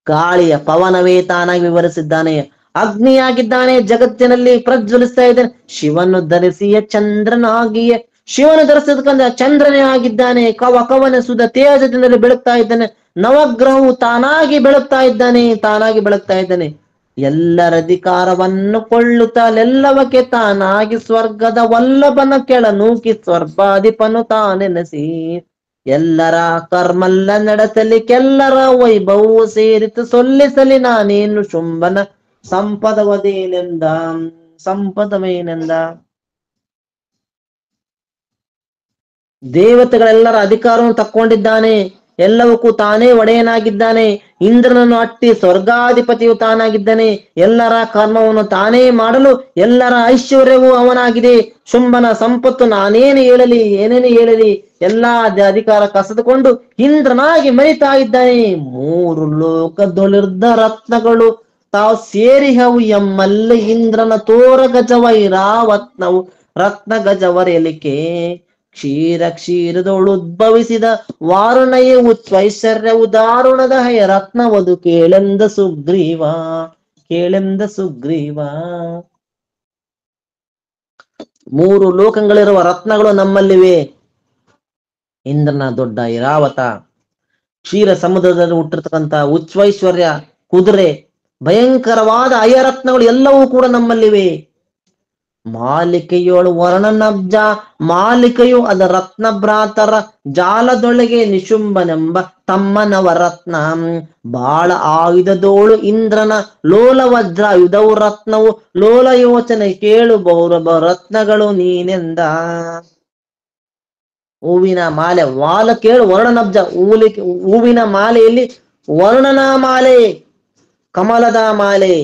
ಗಾಳಿಯ ಪವನವೇ ತಾನಾಗಿ ವಿವರಿಸಿದ್ದಾನೆ. ಅಗ್ನಿಯಾಗಿದ್ದಾನೆ, ಜಗತ್ತಿನಲ್ಲಿ ಪ್ರಜ್ವಲಿಸ್ತಾ ಇದ್ದಾನೆ. ಶಿವನು ಧರಿಸಿಯ ಚಂದ್ರನಾಗಿಯೇ, ಶಿವನು ಧರಿಸಿದಕ್ಕಂದ ಚಂದ್ರನೇ ಆಗಿದ್ದಾನೆ. ಕವನ ಸುದ ತೇಜದಿಂದಲೇ ಬೆಳಗ್ತಾ ಇದ್ದಾನೆ. ನವಗ್ರಹವು ತಾನಾಗಿ ಬೆಳಗ್ತಾ ಇದ್ದಾನೆ, ತಾನಾಗಿ ಬೆಳಗ್ತಾ ಇದ್ದಾನೆ. ಎಲ್ಲರ ಅಧಿಕಾರವನ್ನು ಕೊಳ್ಳುತ್ತಲೆಲ್ಲವಕ್ಕೆ ತಾನಾಗಿ ಸ್ವರ್ಗದ ವಲ್ಲಭನ ಕೆಳ ನೂಕಿ ಸ್ವರ್ಗಾಧಿಪನು ತಾನೆನಸಿ, ಎಲ್ಲರ ಕರ್ಮಲ್ಲ ನಡೆಸಲಿಕ್ಕೆಲ್ಲರ ವೈಭವವು ಸೇರಿತು ಸೊಲ್ಲಿಸಲಿ ನಾನೇನು ಶುಂಭನ ಸಂಪದವದೇನೆಂದ ಸಂಪದವೇನೆಂದ. ದೇವತೆಗಳೆಲ್ಲರ ಅಧಿಕಾರವನ್ನು ತಕ್ಕೊಂಡಿದ್ದಾನೆ, ಎಲ್ಲವಕ್ಕೂ ತಾನೇ ಒಡೆಯನಾಗಿದ್ದಾನೆ. ಇಂದ್ರನನ್ನು ಅಟ್ಟಿ ಸ್ವರ್ಗಾಧಿಪತಿಯು ತಾನಾಗಿದ್ದಾನೆ. ಎಲ್ಲರ ಕರ್ಮವನ್ನು ತಾನೇ ಮಾಡಲು ಎಲ್ಲರ ಐಶ್ವರ್ಯವೂ ಅವನಾಗಿದೆ. ಶುಂಭನ ಸಂಪತ್ತು ನಾನೇನು ಹೇಳಲಿ, ಏನೇನು ಹೇಳಲಿ, ಎಲ್ಲಾ ಅಧಿಕಾರ ಕಸದುಕೊಂಡು ಇಂದ್ರನಾಗಿ ಮೆರಿತಾ ಇದ್ದಾನೆ. 3 ಲೋಕದೊಳಿರ್ದ ರತ್ನಗಳು ತಾವು ಸೇರಿಹವು ಎಮ್ಮಲ್ಲಿ ಇಂದ್ರನ ತೋರ ಗಜವೈರಾವತ್ನವು ರತ್ನ ಗಜವರೆಲಿಕೆ. ಕ್ಷೀರದೊಳು ಉದ್ಭವಿಸಿದ ವಾರುಣಯೇ ಉಚ್ಚೈಶ್ವರ್ಯವು ದಾರುಣದ ಹಯ ರತ್ನವದು ಕೇಳೆಂದ ಸುಗ್ರೀವ, ಕೇಳೆಂದ ಸುಗ್ರೀವ. 3 ಲೋಕಗಳಿರುವ ರತ್ನಗಳು ನಮ್ಮಲ್ಲಿವೆ. ಇಂದ್ರನ ದೊಡ್ಡ ಐರಾವತ, ಕ್ಷೀರ ಸಮುದ್ರದಲ್ಲಿ ಹುಟ್ಟಿರ್ತಕ್ಕಂಥ ಉಚ್ಚೈಶ್ವರ್ಯ, ಕುದುರೆ, ಭಯಂಕರವಾದ ಅಯರತ್ನಗಳು ಎಲ್ಲವೂ ಕೂಡ ನಮ್ಮಲ್ಲಿವೆ. ಮಾಲಿಕೆಯೋಳು ವರ್ಣನಬ್ಜ, ಮಾಲಿಕೆಯು ಅದ ರತ್ನ ಭ್ರಾತರ ಜಾಲದೊಳಗೆ ನಿಶುಂಭನೆಂಬ ತಮ್ಮನವರತ್ನ. ಬಾಳ ಆಯುಧದೋಳು ಇಂದ್ರನ ಲೋಲ ವಜ್ರಾಯುಧವು ರತ್ನವು ಲೋಲ ಯೋಚನೆ ಕೇಳು ಗೌರವ ರತ್ನಗಳು ನೀನೆಂದ. ಹೂವಿನ ಮಾಲೆ ವಾಲ ಕೇಳು ವರ್ಣನಬ್ಜ, ಹೂವಿನ ಮಾಲೆಯಲ್ಲಿ ವರ್ಣನ ಮಾಲೆ, ಕಮಲದ ಮಾಲೆ.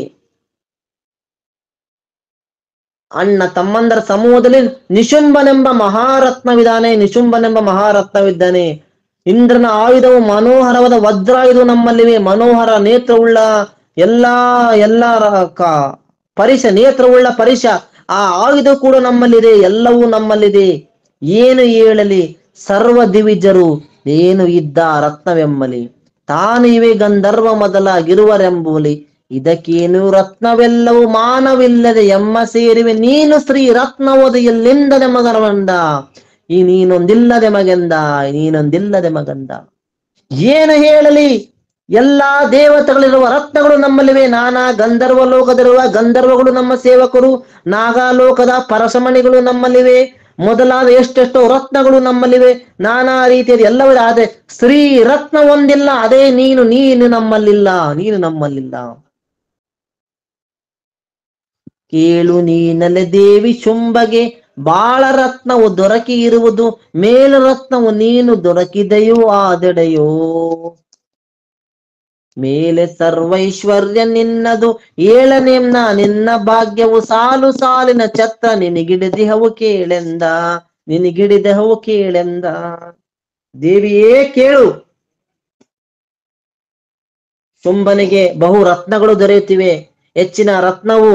ಅಣ್ಣ ತಮ್ಮಂದರ ಸಮೂಹದಲ್ಲಿ ನಿಶುಂಭನೆಂಬ ಮಹಾರತ್ನವಿದ್ದಾನೆ, ನಿಶುಂಭನೆಂಬ ಮಹಾರತ್ನವಿದ್ದಾನೆ. ಇಂದ್ರನ ಆಯುಧವು ಮನೋಹರವಾದ ವಜ್ರಾಯುಧವು ನಮ್ಮಲ್ಲಿವೆ. ಮನೋಹರ ನೇತ್ರವುಳ್ಳ ಎಲ್ಲ ಪರಿಶ, ನೇತ್ರವುಳ್ಳ ಪರಿಶ, ಆ ಆಯುಧ ಕೂಡ ನಮ್ಮಲ್ಲಿದೆ, ಎಲ್ಲವೂ ನಮ್ಮಲ್ಲಿದೆ. ಏನು ಹೇಳಲಿ ಸರ್ವ ದಿವಿಜರು ಏನು ಇದ್ದ ರತ್ನವೆಂಬಲಿ, ತಾನು ಇವೆ ಗಂಧರ್ವ ಮೊದಲಾಗಿರುವರೆಂಬುಲಿ. ಇದಕ್ಕೇನು ರತ್ನವೆಲ್ಲವೂ ಮಾನವಿಲ್ಲದೆ ಎಮ್ಮ ಸೇರಿವೆ, ನೀನು ಸ್ತ್ರೀ ರತ್ನವೋದ ಎಲ್ಲಿಂದದೆ ಮಗನವಂದ. ಈ ನೀನೊಂದಿಲ್ಲದೆ ಮಗಂದ, ನೀನೊಂದಿಲ್ಲದೆ ಮಗಂದ. ಏನು ಹೇಳಲಿ, ಎಲ್ಲಾ ದೇವತೆಗಳಿರುವ ರತ್ನಗಳು ನಮ್ಮಲ್ಲಿವೆ. ನಾನಾ ಗಂಧರ್ವ ಲೋಕದಲ್ಲಿರುವ ಗಂಧರ್ವಗಳು ನಮ್ಮ ಸೇವಕರು, ನಾಗಾಲೋಕದ ಪರಶಮಣಿಗಳು ನಮ್ಮಲ್ಲಿವೆ, ಮೊದಲಾದ ಎಷ್ಟೆಷ್ಟೋ ರತ್ನಗಳು ನಮ್ಮಲ್ಲಿವೆ. ನಾನಾ ರೀತಿಯಾದ ಎಲ್ಲವೂ. ಆದ್ರೆ ಸ್ತ್ರೀ ರತ್ನ ಒಂದಿಲ್ಲ, ಅದೇ ನೀನು, ನೀನು ನಮ್ಮಲ್ಲಿಲ್ಲ, ನೀನು ನಮ್ಮಲ್ಲಿಲ್ಲ. ಕೇಳು ನೀನಲೆ ದೇವಿ ಶುಂಭಗೆ ಬಾಳ ರತ್ನವು ದೊರಕಿ ಇರುವುದು, ಮೇಲು ರತ್ನವು ನೀನು ದೊರಕಿದೆಯೋ ಆದೆಡೆಯೋ. ಮೇಲೆ ಸರ್ವೈಶ್ವರ್ಯ ನಿನ್ನದು ಏಳನೆಂನ ನಿನ್ನ ಭಾಗ್ಯವು ಸಾಲು ಸಾಲಿನ ಛತ್ರ ನಿನಗಿಡಿದೆಹವು ಕೇಳೆಂದ, ನಿನಗಿಡಿದೆಹವು ಕೇಳೆಂದ. ದೇವಿಯೇ ಕೇಳು, ಶುಂಭನಿಗೆ ಬಹು ರತ್ನಗಳು ದೊರೆಯುತ್ತಿವೆ, ಹೆಚ್ಚಿನ ರತ್ನವು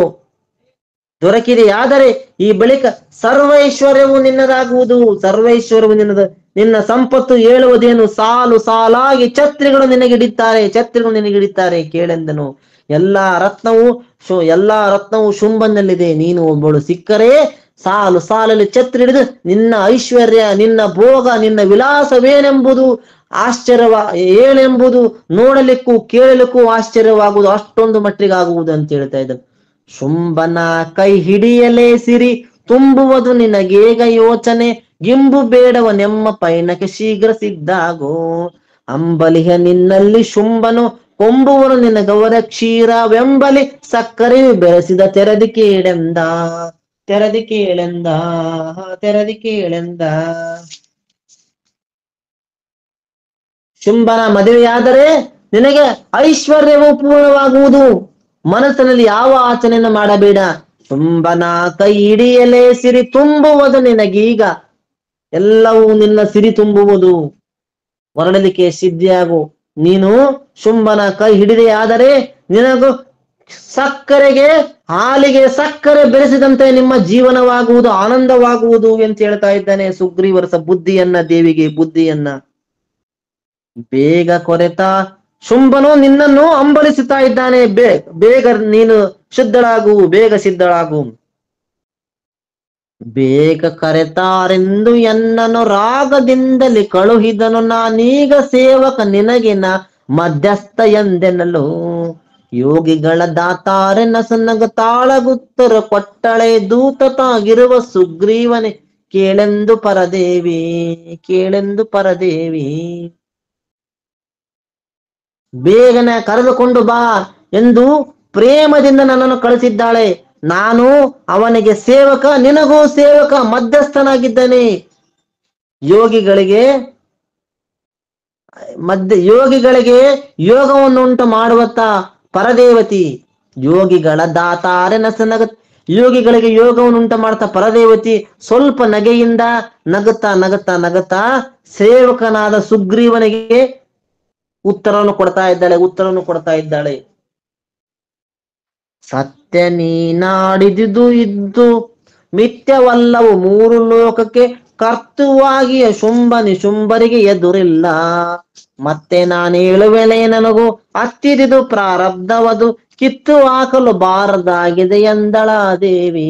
ದೊರಕಿದೆಯಾದರೆ ಈ ಬಳಿಕ ಸರ್ವೈಶ್ವರ್ಯವು ನಿನ್ನದಾಗುವುದು, ಸರ್ವೈಶ್ವರ್ಯವು ನಿನ್ನದು. ನಿನ್ನ ಸಂಪತ್ತು ಹೇಳುವುದೇನು, ಸಾಲು ಸಾಲಾಗಿ ಛತ್ರಿಗಳು ನಿನಗಿಡಿತಾರೆ, ಛತ್ರಿಗಳು ನಿನಗಿಡಿತಾರೆ ಕೇಳೆಂದನು. ಎಲ್ಲಾ ರತ್ನವು ಶುಂಭನಲ್ಲಿದೆ. ನೀನು ಒಬ್ಬಳು ಸಿಕ್ಕರೆ ಸಾಲು ಸಾಲಲ್ಲಿ ಛತ್ರಿ ಹಿಡಿದು ನಿನ್ನ ಐಶ್ವರ್ಯ, ನಿನ್ನ ಭೋಗ, ನಿನ್ನ ವಿಲಾಸವೇನೆಂಬುದು ಏನೆಂಬುದು ನೋಡಲಿಕ್ಕೂ ಕೇಳಲಿಕ್ಕೂ ಆಶ್ಚರ್ಯವಾಗುವುದು, ಅಷ್ಟೊಂದು ಮಟ್ಟಿಗಾಗುವುದು ಅಂತ ಹೇಳ್ತಾ ಇದ್ದ. ಶುಂಭನ ಕೈ ಹಿಡಿಯಲೇ ಸಿರಿ ತುಂಬುವುದು ನಿನಗೇಗ ಯೋಚನೆ, ಗಿಂಬು ಬೇಡವ ನೆಮ್ಮ ಪೈನಕ್ಕೆ ಶೀಘ್ರ ಸಿದ್ಧಾಗೋ. ಅಂಬಲಿಹ ನಿನ್ನಲ್ಲಿ ಶುಂಭನು ಕೊಂಬುವನು ನಿನಗವರ ಕ್ಷೀರವೆಂಬಲಿ ಸಕ್ಕರೆ ಬೆಳೆಸಿದ ತೆರದಿ ಕೇಳೆಂದ, ತೆರದಿ ಕೇಳೆಂದ, ತೆರದಿ ಕೇಳೆಂದ. ಶುಂಭನ ಮದುವೆಯಾದರೆ ನಿನಗೆ ಐಶ್ವರ್ಯವು ಪೂರ್ಣವಾಗುವುದು. ಮನಸ್ಸಿನಲ್ಲಿ ಯಾವ ಆಚರಣೆಯನ್ನು ಮಾಡಬೇಡ. ಶುಂಭನ ಕೈ ಹಿಡಿಯಲೇ ಸಿರಿ ತುಂಬುವುದು ನಿನಗೀಗ, ಎಲ್ಲವೂ ನಿನ್ನ ಸಿರಿ ತುಂಬುವುದು, ವರ್ಣಲಿಕ್ಕೆ ಸಿದ್ಧಿಯಾಗು. ನೀನು ಶುಂಭನ ಕೈ ಹಿಡಿದೆಯಾದರೆ ನಿನಗೂ ಸಕ್ಕರೆಗೆ, ಹಾಲಿಗೆ ಸಕ್ಕರೆ ಬೆರೆಸಿದಂತೆ ನಿಮ್ಮ ಜೀವನವಾಗುವುದು, ಆನಂದವಾಗುವುದು ಅಂತ ಹೇಳ್ತಾ ಇದ್ದಾನೆ ಸುಗ್ರೀವರಸ ಬುದ್ಧಿಯನ್ನ, ದೇವಿಗೆ ಬುದ್ಧಿಯನ್ನ. ಬೇಗ ಕೊರೆತ ಶುಂಭನು ನಿನ್ನನ್ನು ಹಂಬಲಿಸುತ್ತಾ ಇದ್ದಾನೆ. ಬೇಗ ನೀನು ಶುದ್ಧಳಾಗು, ಬೇಗ ಸಿದ್ಧಳಾಗು. ಬೇಗ ಕರೆತಾರೆಂದು ಎನ್ನನು ರಾಗದಿಂದಲೇ ಕಳುಹಿದನು, ನಾನೀಗ ಸೇವಕ ನಿನಗಿನ ಮಧ್ಯಸ್ಥ ಎಂದೆನಲು. ಯೋಗಿಗಳ ದಾತಾರೆ ನಸನಗ ತಾಳಗುತ್ತರ ಕೊಟ್ಟಳೆ, ದೂತತಾಗಿರುವ ಸುಗ್ರೀವನೆ ಕೇಳೆಂದು ಪರದೇವಿ, ಕೇಳೆಂದು ಪರದೇವಿ. ಬೇಗನೆ ಕರೆದುಕೊಂಡು ಬಾ ಎಂದು ಪ್ರೇಮದಿಂದ ನನ್ನನ್ನು ಕಳಿಸಿದ್ದಾಳೆ. ನಾನು ಅವನಿಗೆ ಸೇವಕ, ನಿನಗೂ ಸೇವಕ, ಮಧ್ಯಸ್ಥನಾಗಿದ್ದೇನೆ. ಯೋಗಿಗಳಿಗೆ ಯೋಗವನ್ನು ಉಂಟು ಮಾಡುವತ್ತ ಪರದೇವತಿ, ಯೋಗಿಗಳ ದಾತಾರೆ ನಸನಗ, ಯೋಗಿಗಳಿಗೆ ಯೋಗವನ್ನು ಉಂಟು ಮಾಡ್ತಾ ಪರದೇವತಿ ಸ್ವಲ್ಪ ನಗೆಯಿಂದ ನಗುತ್ತಾ ನಗುತ್ತಾ ನಗುತ್ತಾ ಸೇವಕನಾದ ಸುಗ್ರೀವನಿಗೆ ಉತ್ತರವನ್ನು ಕೊಡ್ತಾ ಇದ್ದಾಳೆ. ಸತ್ಯ ನೀನಾಡಿದುದು ಇದ್ದು ಮಿಥ್ಯವಲ್ಲವು, ಮೂರು ಲೋಕಕ್ಕೆ ಕರ್ತುವಾಗಿಯ ಶುಂಭರಿಗೆ ಎದುರಿಲ್ಲ. ಮತ್ತೆ ನಾನು ಹೇಳುವೆಲೆ ನನಗೂ ಹತ್ತಿರಿದು ಪ್ರಾರಬ್ಧವದು, ಕಿತ್ತು ಹಾಕಲು ಬಾರದಾಗಿದೆ ಎಂದಳಾದೇವಿ,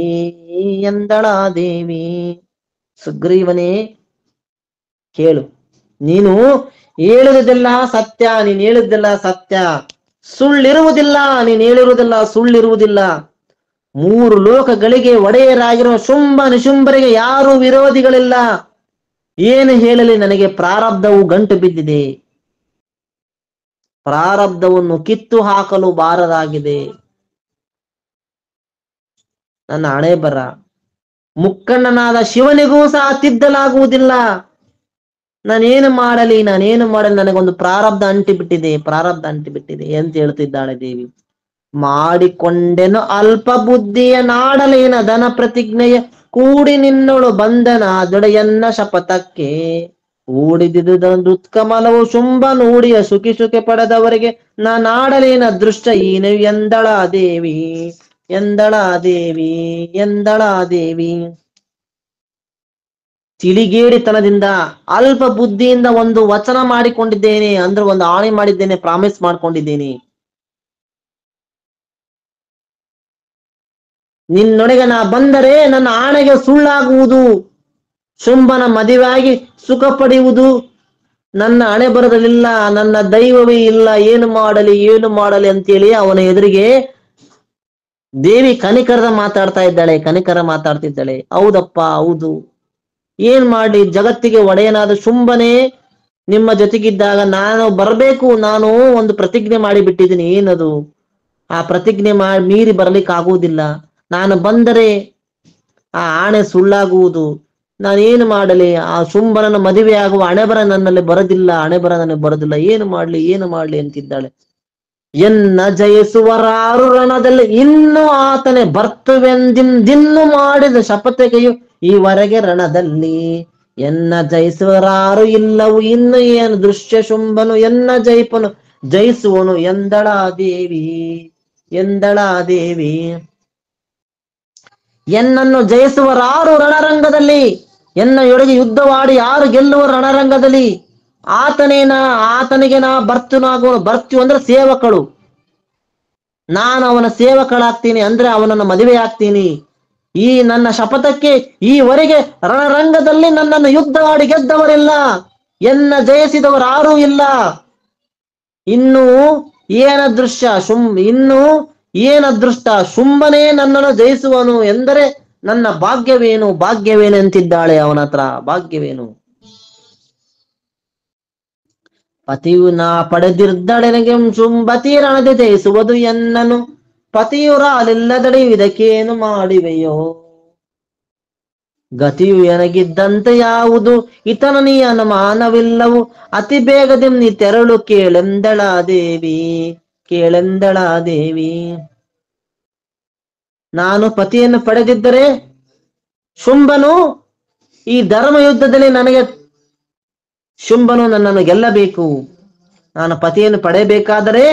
ಎಂದಳಾದೇವಿ. ಸುಗ್ರೀವನೇ ಕೇಳು, ನೀನು ಹೇಳುವುದೆಲ್ಲ ಸತ್ಯ, ನೀನು ಹೇಳುವುದೆಲ್ಲ ಸತ್ಯ, ಸುಳ್ಳಿರುವುದಿಲ್ಲ, ನೀನು ಹೇಳಿರುವುದಿಲ್ಲ ಸುಳ್ಳಿರುವುದಿಲ್ಲ. ಮೂರು ಲೋಕಗಳಿಗೆ ಒಡೆಯರಾಗಿರುವ ಶುಂಭರಿಗೆ ಯಾರು ವಿರೋಧಿಗಳಿಲ್ಲ. ಏನು ಹೇಳಲಿ, ನನಗೆ ಪ್ರಾರಬ್ಧವು ಗಂಟು ಬಿದ್ದಿದೆ, ಪ್ರಾರಬ್ಧವನ್ನು ಕಿತ್ತು ಹಾಕಲು ಬಾರದಾಗಿದೆ. ನನ್ನ ಹಣೆ ಬರ ಮುಕ್ಕಣ್ಣನಾದ ಶಿವನಿಗೂ ಸಹ ತಿದ್ದಲಾಗುವುದಿಲ್ಲ. ನಾನೇನು ಮಾಡಲಿ ನನಗೊಂದು ಪ್ರಾರಬ್ಧ ಅಂಟಿಬಿಟ್ಟಿದೆ ಅಂತ ಹೇಳ್ತಿದ್ದಾಳೆ ದೇವಿ. ಮಾಡಿಕೊಂಡೆನು ಅಲ್ಪ ಬುದ್ಧಿಯ ನಾಡಲೇನ ಧನ ಪ್ರತಿಜ್ಞೆಯ, ಕೂಡಿ ನಿನ್ನೊಳು ಬಂಧನ ದೊಡೆಯನ್ನ ಶಪಥಕ್ಕೆ. ಊಡಿದುತ್ಕಮಲವು ಶುಂಭ ನೂಡಿಯ ಸುಖಿ ಪಡೆದವರಿಗೆ ನಾಡಲೇನ ದೃಷ್ಟ ಈನು ಎಂದಳಾದೇವಿ, ಎಂದಳಾದೇವಿ, ಎಂದಳಾದೇವಿ. ತಿಳಿಗೇಡಿತನದಿಂದ ಅಲ್ಪ ಬುದ್ಧಿಯಿಂದ ಒಂದು ವಚನ ಮಾಡಿಕೊಂಡಿದ್ದೇನೆ, ಅಂದ್ರೆ ಒಂದು ಆಣೆ ಮಾಡಿದ್ದೇನೆ, ಪ್ರಾಮಿಸ್ ಮಾಡ್ಕೊಂಡಿದ್ದೇನೆ. ನಿನ್ನೊಳಗೆ ನಾ ಬಂದರೆ ನನ್ನ ಆಣೆಗೆ ಸುಳ್ಳಾಗುವುದು, ಶುಂಭನ ಮದುವೆಯಾಗಿ ಸುಖ ಪಡೆಯುವುದು ನನ್ನ ಹಣೆ ಬರದಲ್ಲಿಲ್ಲ, ನನ್ನ ದೈವವೇ ಇಲ್ಲ, ಏನು ಮಾಡಲಿ ಅಂತೇಳಿ ಅವನ ಎದುರಿಗೆ ದೇವಿ ಕನಿಕರ ಮಾತಾಡ್ತಿದ್ದಾಳೆ. ಹೌದಪ್ಪ, ಹೌದು, ಏನ್ ಮಾಡಿ, ಜಗತ್ತಿಗೆ ಒಡೆಯನಾದ ಶುಂಭನೇ ನಿಮ್ಮ ಜೊತೆಗಿದ್ದಾಗ ನಾನು ಬರಬೇಕು. ನಾನು ಒಂದು ಪ್ರತಿಜ್ಞೆ ಮಾಡಿ ಬಿಟ್ಟಿದ್ದೀನಿ. ಏನದು? ಆ ಪ್ರತಿಜ್ಞೆ ಮೀರಿ ಬರ್ಲಿಕ್ಕಾಗುವುದಿಲ್ಲ. ನಾನು ಬಂದರೆ ಆ ಆಣೆ ಸುಳ್ಳಾಗುವುದು. ನಾನೇನು ಮಾಡಲಿ? ಆ ಶುಂಭನನ್ನು ಮದುವೆ ಆಗುವ ಹಣೆಬರ ನನಗೆ ಬರೋದಿಲ್ಲ. ಏನು ಮಾಡ್ಲಿ ಅಂತಿದ್ದಾಳೆ. ಎನ್ನ ಜಯಿಸುವರಾರು ರಣದಲ್ಲಿ ಇನ್ನು ಆತನೇ ಬರ್ತವೆಂದಿನ್ನು ಮಾಡಿದ ಶಪಥೆಗೆಯು ಈವರೆಗೆ ರಣದಲ್ಲಿ. ಎನ್ನ ಜಯಿಸುವರಾರು ಇಲ್ಲವು ಇನ್ನು ಏನು ದೃಶ್ಯ ಶುಂಭನು ಎನ್ನ ಜಯಿಸುವನು ಎಂದಳಾದೇವಿ, ಎಂದಳಾದೇವಿ. ಎನ್ನನ್ನು ಜಯಿಸುವರಾರು ರಣರಂಗದಲ್ಲಿ, ಎನ್ನೊಳಗೆ ಯುದ್ಧವಾಡಿ ಯಾರು ಗೆಲ್ಲುವ ರಣರಂಗದಲ್ಲಿ ಆತನಿಗೆ ನಾ ಬರ್ತು ಅಂದ್ರೆ ಸೇವಕಳು. ನಾನು ಅವನ ಸೇವಕಳಾಗ್ತೀನಿ, ಅಂದ್ರೆ ಅವನನ್ನು ಮದುವೆ ಆಗ್ತೀನಿ. ಈ ನನ್ನ ಶಪಥಕ್ಕೆ ಈವರೆಗೆ ರಣರಂಗದಲ್ಲಿ ನನ್ನನ್ನು ಯುದ್ಧವಾಡಿ ಗೆದ್ದವರಿಲ್ಲ, ಎನ್ನ ಜಯಿಸಿದವರಾರೂ ಇಲ್ಲ. ಇನ್ನು ಏನ ದೃಷ್ಟ ಶುಂಭನೇ ನನ್ನನ್ನು ಜಯಿಸುವನು ಎಂದರೆ ನನ್ನ ಭಾಗ್ಯವೇನು ಅಂತಿದ್ದಾಳೆ ಅವನ ಹತ್ರ. ಭಾಗ್ಯವೇನು? ಪತಿಯು ನಾ ಪಡೆದಿರ್ದಳೆನಗೆ ಶುಂಭತಿ ರಣದೆ ಜಯಿಸುವುದು ಎನ್ನನು, ಪತಿಯುರಾಲಿಲ್ಲದಡೆ ಇದಕ್ಕೇನು ಮಾಡಿವೆಯೋ? ಗತಿಯು ಎನಗಿದ್ದಂತೆ ಯಾವುದು ಇತನ ನೀ ಅನುಮಾನವಿಲ್ಲವು, ಅತಿ ಬೇಗದೆಂ ನೀ ತೆರಳು ಕೇಳೆಂದಳಾದೇವಿ, ಕೇಳೆಂದಳಾದೇವಿ. ನಾನು ಪತಿಯನ್ನು ಪಡೆದಿದ್ದರೆ ಶುಂಭನು ಈ ಧರ್ಮ ಯುದ್ಧದಲ್ಲಿ ಶುಂಭನು ನನ್ನನ್ನು ಗೆಲ್ಲಬೇಕು. ನಾನು ಪತಿಯನ್ನು ಪಡೆಯಬೇಕಾದರೆ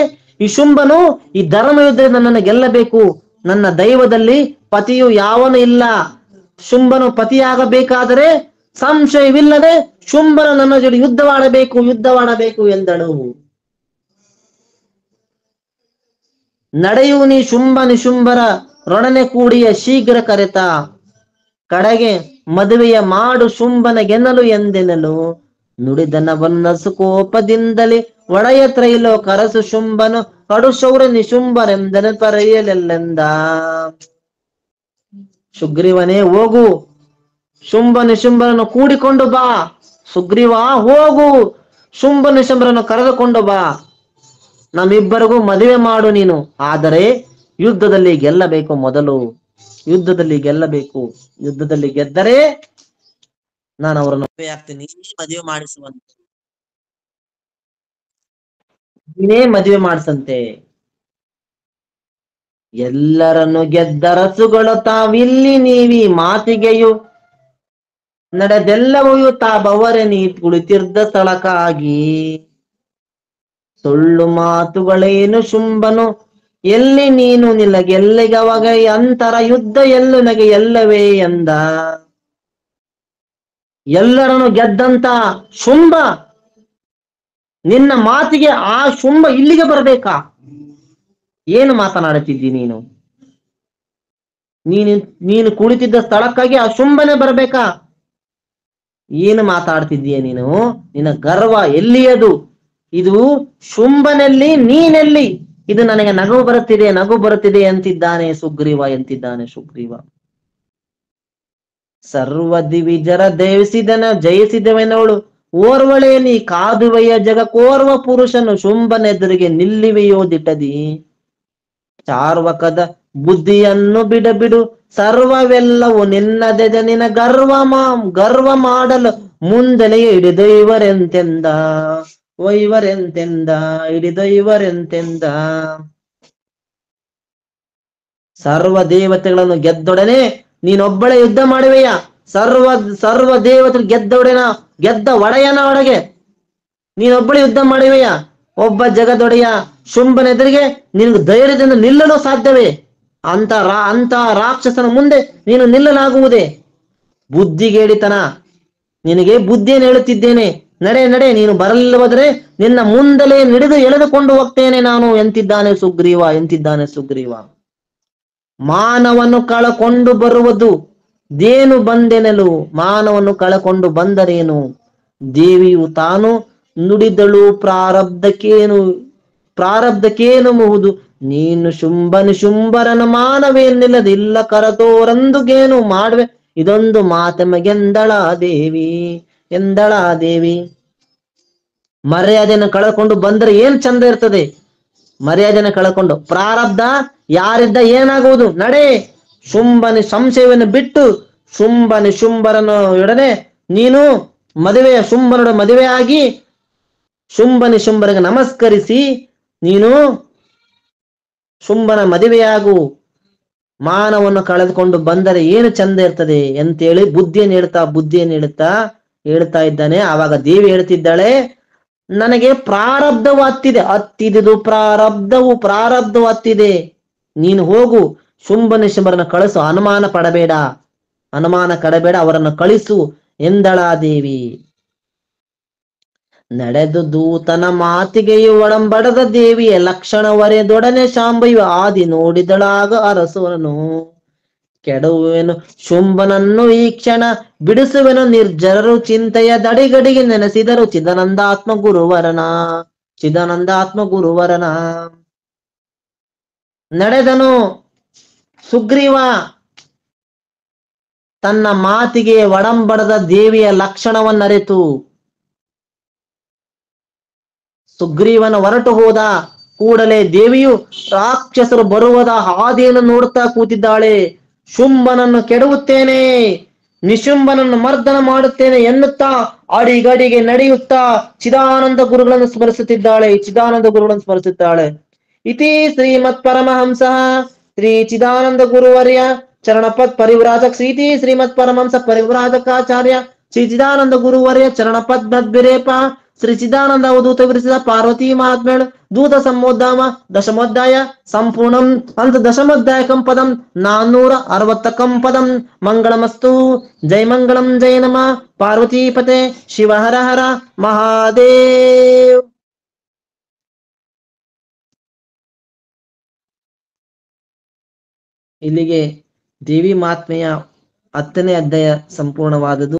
ಈ ಶುಂಭನು ಈ ಧರ್ಮ ಯುದ್ಧದಲ್ಲಿ ನನ್ನನ್ನು ಗೆಲ್ಲಬೇಕು. ನನ್ನ ದೈವದಲ್ಲಿ ಪತಿಯು ಯಾವನು ಇಲ್ಲ. ಶುಂಭನು ಪತಿಯಾಗಬೇಕಾದರೆ ಸಂಶಯವಿಲ್ಲದೆ ಶುಂಭನು ನನ್ನ ಜೊತೆ ಯುದ್ಧವಾಡಬೇಕು ಎಂದಳು. ನಡೆಯು ನೀ ಶುಂಭ ನಿಶುಂಭರ ರೊಡನೆ ಕೂಡಿಯ ಶೀಘ್ರ ಕರೆತ ಕಡೆಗೆ ಮದುವೆಯ ಮಾಡು ಶುಂಭನ ಗೆನ್ನಲು ಎಂದೆನಲು ನುಡಿದನವನ್ನಸು ಕೋಪದಿಂದಲೇ ಒಡೆಯ ತ್ರೈಲೋ ಕರಸು ಶುಂಭನು ಕಡು ಶೌರ್ಯ ನಿಶುಂಭರೆಂದನ ಪರೆಯಲೆಲ್ಲೆಂದ. ಸುಗ್ರೀವನೇ ಹೋಗು, ಶುಂಭ ನಿಶುಂಭರನ್ನು ಕೂಡಿಕೊಂಡು ಬಾ. ಸುಗ್ರೀವ ಹೋಗು, ಶುಂಭ ನಿಶುಂಭರನ್ನು ಕರೆದುಕೊಂಡು ಬಾ. ನಮ್ಮಿಬ್ಬರಿಗೂ ಮದುವೆ ಮಾಡು ನೀನು. ಆದರೆ ಯುದ್ಧದಲ್ಲಿ ಗೆಲ್ಲಬೇಕು. ಮೊದಲು ಯುದ್ಧದಲ್ಲಿ ಗೆಲ್ಲಬೇಕು. ಯುದ್ಧದಲ್ಲಿ ಗೆದ್ದರೆ ನಾನು ಅವರನ್ನು ಮದುವೆ ಆಗ್ತೀನಿ. ಮದುವೆ ಮಾಡಿಸುವಂತೆ, ನೀನೇ ಮದುವೆ ಮಾಡಿಸಂತೆ. ಎಲ್ಲರನ್ನು ಗೆದ್ದ ರಸುಗಳು ತಾವಿಲ್ಲಿ ನೀವಿ ಮಾತಿಗೆಯು ನಡೆದೆಲ್ಲವೂ ತಾಬವರೆ ನೀ ಕುಳಿತಿರ್ದ ಸ್ಥಳಕ್ಕಾಗಿ. ಸುಳ್ಳು ಮಾತುಗಳೇನು ಶುಂಭನು ಎಲ್ಲಿ ನೀನು ನಿನಗೆಲ್ಲಿಗವಾಗ ಅಂತರ ಯುದ್ಧ ಎಲ್ಲು ನಗೆ ಎಲ್ಲವೇ ಎಂದ. ಎಲ್ಲರನ್ನು ಗೆದ್ದಂತ ಶುಂಭ ನಿನ್ನ ಮಾತಿಗೆ ಆ ಶುಂಭ ಇಲ್ಲಿಗೆ ಬರಬೇಕಾ? ಏನು ಮಾತನಾಡುತ್ತಿದ್ದಿ ನೀನು? ನೀನು ಕುಳಿತಿದ್ದ ಸ್ಥಳಕ್ಕಾಗಿ ಆ ಶುಂಭನೇ ಬರಬೇಕಾ? ಏನು ಮಾತಾಡ್ತಿದ್ದೀಯ ನೀನು? ನಿನ್ನ ಗರ್ವ ಎಲ್ಲಿಯದು? ಇದು ಶುಂಭನಲ್ಲಿ, ನೀನೆಲ್ಲಿ? ಇದು ನನಗೆ ನಗು ಬರುತ್ತಿದೆ, ನಗು ಬರುತ್ತಿದೆ ಅಂತಿದ್ದಾನೆ ಸುಗ್ರೀವ, ಎಂತಿದ್ದಾನೆ ಸುಗ್ರೀವ. ಸರ್ವ ದಿವಿಜರ ಜಯಿಸಿದವೆನವಳು ಓರ್ವಳೇ ನೀ ಕಾದುವೆಯ ಜಗಕ್ಕೋರ್ವ ಪುರುಷನು ಶುಂಭನೆದುರಿಗೆ ನಿಲ್ಲಿವೆಯೋ ದಿಟದಿ. ಚಾರ್ವಕದ ಬುದ್ಧಿಯನ್ನು ಬಿಡು ಸರ್ವವೆಲ್ಲವೂ ನಿನ್ನದೆ ನಿನ್ನ ಗರ್ವ ಮಾಡಲು ಮುಂದೆಲೆ ಹಿಡಿದೊಯ್ವರೆಂತೆಂದ. ಹಿಡಿದೊಯ್ವರೆಂತೆಂದ. ಸರ್ವ ದೇವತೆಗಳನ್ನು ಗೆದ್ದೊಡನೆ ನೀನೊಬ್ಬಳೆ ಯುದ್ಧ ಮಾಡುವೆಯ? ಸರ್ವ ದೇವತೆಗಳು ಗೆದ್ದ ಒಡೆಯನ ಒಳಗೆ ನೀನೊಬ್ಬಳೆ ಯುದ್ಧ ಮಾಡುವೆಯ? ಒಬ್ಬ ಜಗದೊಡೆಯ ಶುಂಭನೆದುರಿಗೆ ನಿನಗೆ ಧೈರ್ಯದಿಂದ ನಿಲ್ಲಲು ಸಾಧ್ಯವೇ? ಅಂತ ರಾಕ್ಷಸನ ಮುಂದೆ ನೀನು ನಿಲ್ಲಲಾಗುವುದೇ? ಬುದ್ಧಿಗೇಡಿತನ. ನಿನಗೆ ಬುದ್ಧಿಯನ್ನು ಹೇಳುತ್ತಿದ್ದೇನೆ. ನಡೆ, ನೀನು ಬರಲಿಲ್ಲವಾದರೆ ನಿನ್ನ ಮುಂದಲೇ ಎಳೆದುಕೊಂಡು ಹೋಗ್ತೇನೆ ನಾನು, ಎಂತಿದ್ದಾನೆ ಸುಗ್ರೀವ. ಮಾನವನ್ನು ಕಳಕೊಂಡು ಬರುವುದು ದೇನು ಬಂದೆನಲು. ಮಾನವನ್ನು ಕಳಕೊಂಡು ಬಂದರೇನು? ದೇವಿಯು ತಾನು ನುಡಿದಳು ಪ್ರಾರಬ್ಧಕ್ಕೇನು ನೀನು ಶುಂಭರನ ಮಾನವೇನಿಲ್ಲದಿಲ್ಲ ಕರತೋರಂದುಗೇನು ಮಾಡುವೆ ಇದೊಂದು ಮಾತೆಮಗೆಂದಳ ದೇವಿ. ಮರ್ಯಾದೆಯನ್ನು ಕಳಕೊಂಡು ಬಂದ್ರೆ ಏನ್ ಚಂದ ಇರ್ತದೆ? ಮರ್ಯಾದೆಯನ್ನು ಕಳಕೊಂಡು ಪ್ರಾರಬ್ಧ ಯಾರಿದ್ದ ಏನಾಗುವುದು? ನಡೆ, ಸಂಶಯವನ್ನು ಬಿಟ್ಟು ಶುಂಭರನೊಡನೆ ನೀನು ಶುಂಭನೊಡ ಮದುವೆಯಾಗಿ ಶುಂಭರಿಗೆ ನಮಸ್ಕರಿಸಿ ನೀನು ಶುಂಭನ ಮದುವೆಯಾಗು. ಮಾನವನ್ನು ಕಳೆದುಕೊಂಡು ಬಂದರೆ ಏನು ಚಂದ ಇರ್ತದೆ ಅಂತೇಳಿ ಬುದ್ಧಿಯನ್ನು ಹೇಳ್ತಾ ಇದ್ದಾನೆ. ಆವಾಗ ದೇವಿ ಹೇಳ್ತಿದ್ದಾಳೆ, ನನಗೆ ಪ್ರಾರಬ್ಧವು ಹತ್ತಿದುದು ಪ್ರಾರಬ್ಧವು ಹತ್ತಿದೆ. ನೀನು ಹೋಗು, ಶುಂಭರನ್ನ ಕಳಿಸು, ಅನುಮಾನ ಕಡಬೇಡ, ಅವರನ್ನು ಕಳಿಸು ಎಂದಳ ದೇವಿ. ನಡೆದು ದೂತನ ಮಾತಿಗೆಯು ಒಡಂಬಡದ ದೇವಿಯ ಲಕ್ಷಣವರೆದೊಡನೆ ಶಾಂಭವಿಯು ಆದಿ ನೋಡಿದಳಾಗ ಅರಸುವನು. ಕೆಡುವೆನು ಶುಂಭನನ್ನು ಈ ಕ್ಷಣ ಬಿಡಿಸುವೆನು ನಿರ್ಜರರು ಚಿಂತೆಯ ದಡಿಗಡಿಗೆ ನೆನೆಸಿದರು ಚಿದಾನಂದಾತ್ಮ ಗುರುವರನ. ನಡೆದನು ಸುಗ್ರೀವ ತನ್ನ ಮಾತಿಗೆ ಒಡಂಬಡದ ದೇವಿಯ ಲಕ್ಷಣವನ್ನರಿತು ಸುಗ್ರೀವನ ಹೊರಟು ಹೋದ ಕೂಡಲೇ ದೇವಿಯು ರಾಕ್ಷಸರು ಬರುವುದ ಹಾದಿಯನ್ನು ನೋಡುತ್ತಾ ಕೂತಿದ್ದಾಳೆ. ಶುಂಭನನ್ನು ಕೆಡವುತ್ತೇನೆ, ನಿಶುಂಭನನ್ನು ಮರ್ದನ ಮಾಡುತ್ತೇನೆ ಎನ್ನುತ್ತಾ ಅಡಿಗಡಿಗೆ ನಡೆಯುತ್ತಾ ಚಿದಾನಂದ ಗುರುಗಳನ್ನು ಸ್ಮರಿಸುತ್ತಿದ್ದಾಳೆ. ಇತಿ ಶ್ರೀಮತ್ ಪರಮಹಂಸ ಶ್ರೀ ಚಿದಾನಂದ ಗುರುವರ್ಯ ಚರಣಪತ್ ಪರಿವ್ರಾಜಕ ಶ್ರೀತಿ ಶ್ರೀಮತ್ ಪರಮಹಂಸ ಪರಿವ್ರಾಜಕಾಚಾರ್ಯ ಶ್ರೀ ಚಿದಾನಂದ ಗುರುವರ್ಯ ಚರಣಪದ್ ಬದ್ಬಿರೇಪ ಶ್ರೀ ಚಿದಾನಂದ ಅವಧೂತ ವಿರಚಿತ ಪಾರ್ವತಿ ಮಹಾತ್ಮೇಳ ದೂತ ಸಂಮೋದ್ಧಾಮ ದಶಮೋಧ್ಯಾಯ ಸಂಪೂರ್ಣಂ ಅಂತ ದಶಮೋಧ್ಯಾಯಕಂ ಪದಂ 460 ಪದಂ. ಮಂಗಳಮಸ್ತು. ಜೈ ಮಂಗಳಂ. ಜೈ ನಮಃ ಪಾರ್ವತೀಪತೆ. ಶಿವ ಹರ ಹರ ಮಹಾದೇವ್. ಇಲ್ಲಿಗೆ ದೇವಿ ಮಹಾತ್ಮೆಯ 10ನೇ ಅಧ್ಯಾಯ ಸಂಪೂರ್ಣವಾದದ್ದು.